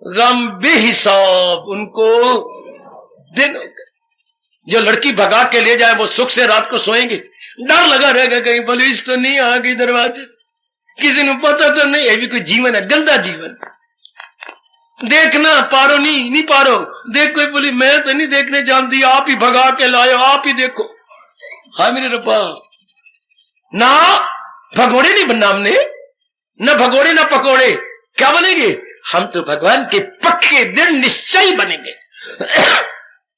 गम बेहिसाब उनको दिन हो गए। जो लड़की भगा के ले जाए वो सुख से रात को सोएंगे, डर लगा रहेगा कहीं पुलिस तो नहीं आ गई दरवाजे, किसी ने पता तो नहीं। ये भी कोई जीवन है, गंदा जीवन। देखना पारो नहीं पारो, देख कोई बोली मैं तो नहीं देखने जानती, आप ही भगा के लायो, आप ही देखो। हाय मेरे रब्बा, ना भगोड़े नहीं बनना हमने, ना भगोड़े ना पकोड़े। क्या बनेंगे? हम तो भगवान के पक्के दृढ़ निश्चय बनेंगे।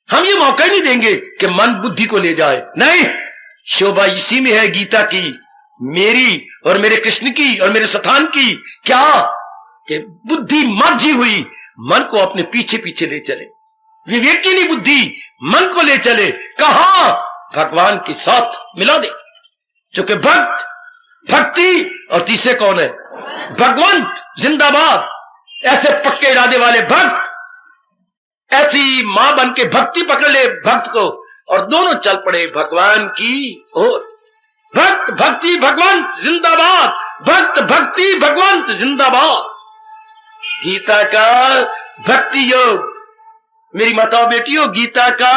हम ये मौका नहीं देंगे कि मन बुद्धि को ले जाए। नहीं, शोभा इसी में है गीता की, मेरी और मेरे कृष्ण की और मेरे सतान की। क्या कि बुद्धि माझी हुई मन को अपने पीछे पीछे ले चले। विवेकिनी बुद्धि मन को ले चले कहां? भगवान के साथ मिला दे। क्योंकि भक्त, भक्ति और तीसरे कौन है? भगवंत जिंदाबाद। ऐसे पक्के इरादे वाले भक्त, ऐसी मां बन के भक्ति पकड़ ले भक्त को, और दोनों चल पड़े भगवान की ओर। भक्त भक्ति भगवंत जिंदाबाद, भक्त भक्ति भगवंत जिंदाबाद। गीता का भक्ति योग, मेरी माताओं बेटियों, गीता का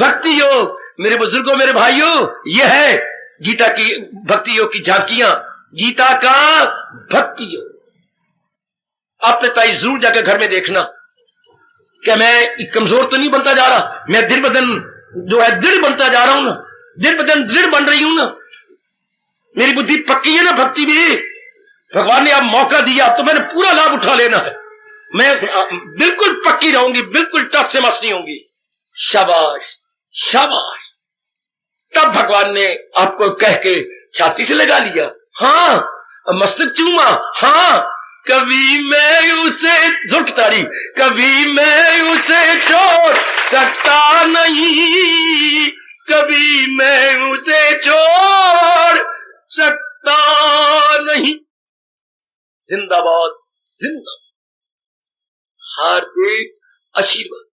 भक्ति योग, मेरे बुजुर्गों मेरे भाइयों, यह है गीता की भक्ति योग की झांकियां। गीता का भक्ति योग आपने ताई जरूर जाकर घर में देखना कि मैं कमजोर तो नहीं बनता जा रहा, मैं दिन ब दिन जो है दृढ़ बनता जा रहा हूं ना, दिन ब दिन दृढ़ बन रही हूं ना। मेरी बुद्धि पक्की है ना भक्ति में। भगवान ने अब मौका दिया, अब तो मैंने पूरा लाभ उठा लेना है। मैं बिल्कुल पक्की रहूंगी, बिल्कुल टच से मस नहीं होंगी। शाबाश शाबाश। तब भगवान ने आपको कह के छाती से लगा लिया, हाँ, मस्तक चूमा, हाँ, कभी मैं उसे झुकतारी, कभी मैं उसे छोड़ सकता नहीं, कभी मैं उसे छोड़ सकता नहीं। जिंदाबाद जिंदाबाद। हार्दिक आशीर्वाद।